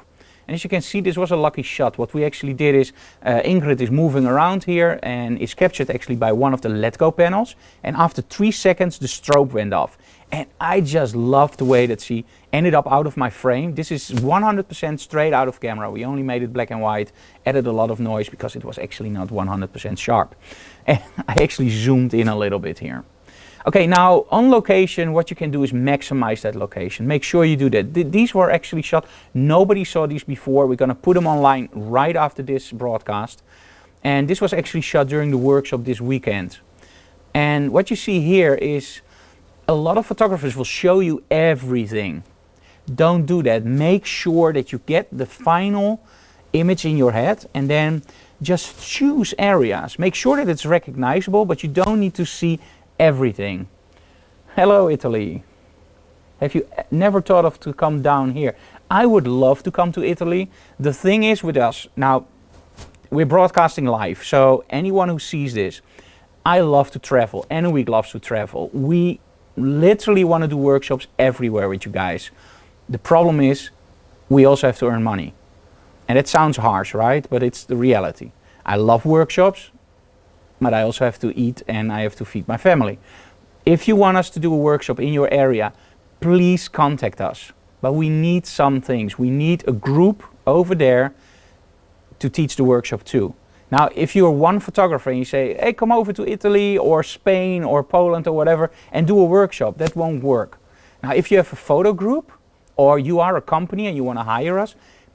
Speaker 1: And as you can see, this was a lucky shot. What we actually did is, Ingrid is moving around here and is captured actually by one of the let go panels. And after 3 seconds, the strobe went off. And I just love the way that she ended up out of my frame. This is 100% straight out of camera. We only made it black and white, added a lot of noise because it was actually not 100% sharp. And I actually zoomed in a little bit here. Okay, now on location, what you can do is maximize that location. Make sure you do that. These were actually shot. Nobody saw these before. We're going to put them online right after this broadcast. And this was actually shot during the workshop this weekend. And what you see here is a lot of photographers will show you everything. Don't do that. Make sure that you get the final image in your head and then just choose areas. Make sure that it's recognizable, but you don't need to see everything. Hello, Italy. Have you never thought of to come down here? I would love to come to Italy. The thing is with us, now we're broadcasting live, so anyone who sees this, I love to travel. Anouk loves to travel. We literally want to do workshops everywhere with you guys. The problem is we also have to earn money. And it sounds harsh, right? But it's the reality. I love workshops, but I also have to eat and I have to feed my family. If you want us to do a workshop in your area, please contact us. But we need some things. We need a group over there to teach the workshop too. Now, if you're one photographer and you say, hey, come over to Italy or Spain or Poland or whatever and do a workshop, that won't work. Now, if you have a photo group or you are a company and you want to hire us,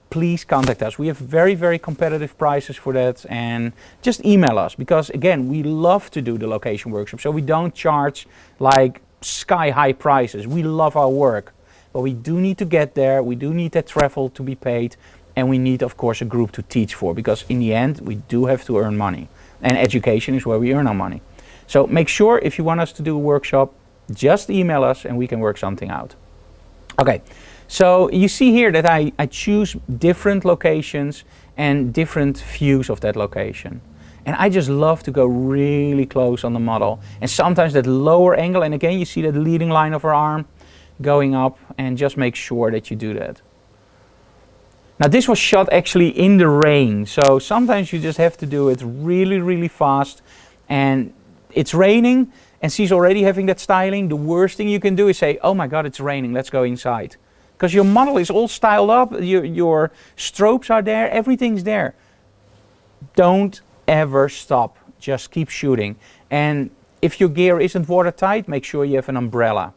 Speaker 1: please contact us. We have very, very competitive prices for that, and just email us because, again, we love to do the location workshop. So we don't charge like sky-high prices. We love our work, but we do need to get there. We do need that travel to be paid, and we need, of course, a group to teach for because in the end, we do have to earn money, and education is where we earn our money. So make sure if you want us to do a workshop, just email us and we can work something out. Okay. So you see here that I choose different locations and different views of that location. And I just love to go really close on the model. And sometimes that lower angle, and again you see that leading line of her arm going up, and just make sure that you do that. Now this was shot actually in the rain. So sometimes you just have to do it really, really fast. And it's raining and she's already having that styling. The worst thing you can do is say, oh my God, it's raining, let's go inside. Because your model is all styled up, your strobes are there, everything's there. Don't ever stop, just keep shooting. And if your gear isn't watertight, make sure you have an umbrella.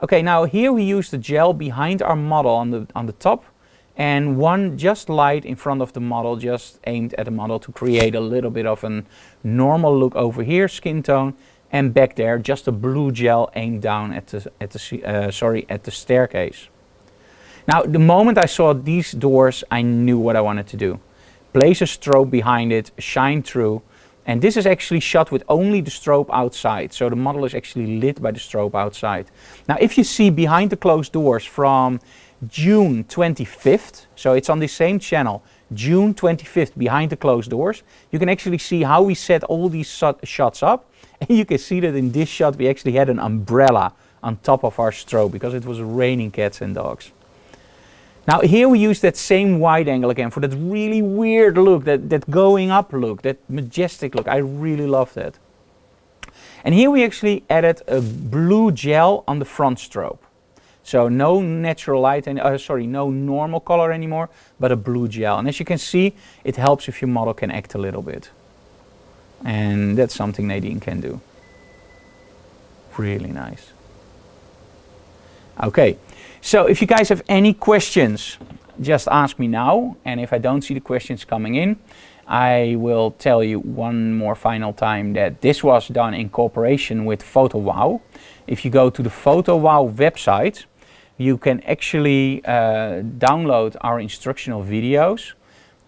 Speaker 1: Okay, now here we use the gel behind our model on the top, and one just light in front of the model, just aimed at the model to create a little bit of a normal look over here, skin tone. And back there, just a blue gel aimed down at the staircase. Now, the moment I saw these doors, I knew what I wanted to do. Place a strobe behind it, shine through, And this is actually shot with only the strobe outside. So the model is actually lit by the strobe outside. Now if you see behind the closed doors from June 25th, so it's on the same channel, June 25th behind the closed doors, you can actually see how we set all these shots up. And you can see that in this shot we actually had an umbrella on top of our strobe because it was raining cats and dogs. Now here we use that same wide angle again for that really weird look, that going up look, that majestic look. I really love that. And here we actually added a blue gel on the front strobe. So no natural light, no normal color anymore, but a blue gel. And as you can see, it helps if your model can act a little bit. And that's something Nadine can do. Really nice. Okay, so if you guys have any questions, just ask me now. And if I don't see the questions coming in, I will tell you one more final time that this was done in cooperation with Photowhoa. If you go to the Photowhoa website, you can actually download our instructional videos,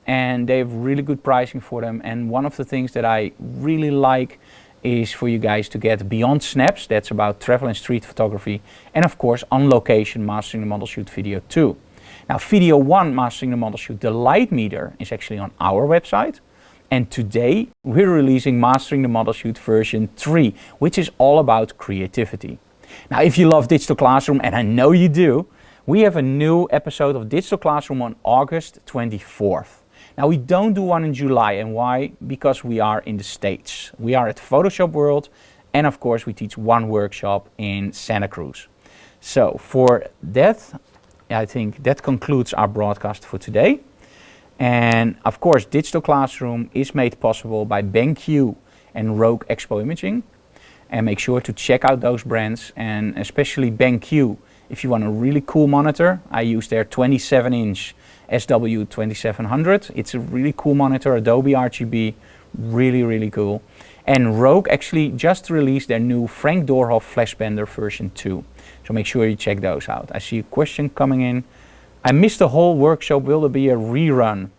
Speaker 1: and they have really good pricing for them. And one of the things that I really like is for you guys to get Beyond Snaps, that's about travel and street photography, and of course On Location Mastering the Model Shoot Video 2. Now Video 1 Mastering the Model Shoot, the light meter, is actually on our website, and today we're releasing Mastering the Model Shoot version 3, which is all about creativity. Now if you love Digital Classroom, and I know you do, we have a new episode of Digital Classroom on August 24th. Now we don't do one in July, and why? Because we are in the States. We are at Photoshop World, and of course we teach one workshop in Santa Cruz. So for that, I think that concludes our broadcast for today. And of course Digital Classroom is made possible by BenQ and Rogue Expo Imaging. And make sure to check out those brands, and especially BenQ. If you want a really cool monitor, I use their 27-inch SW2700. It's a really cool monitor, Adobe RGB, really cool. And Rogue actually just released their new Frank Doorhof Flashbender version 2. So make sure you check those out. I see a question coming in. I missed the whole workshop, will there be a rerun?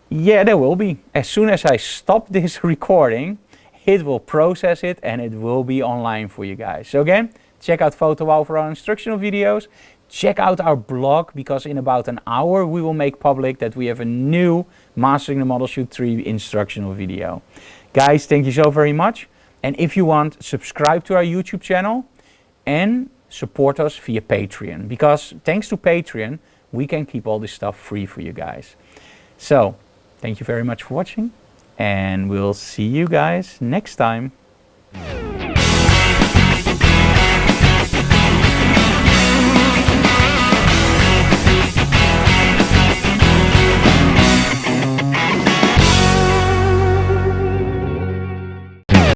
Speaker 1: Yeah, there will be. As soon as I stop this recording, it will process it and it will be online for you guys. So again, check out Photowhoa for our instructional videos. Check out our blog, because in about an hour we will make public that we have a new Mastering the Model Shoot 3 instructional video. Guys, thank you so very much. And if you want, subscribe to our YouTube channel and support us via Patreon, because thanks to Patreon, we can keep all this stuff free for you guys. So, thank you very much for watching, and we'll see you guys next time.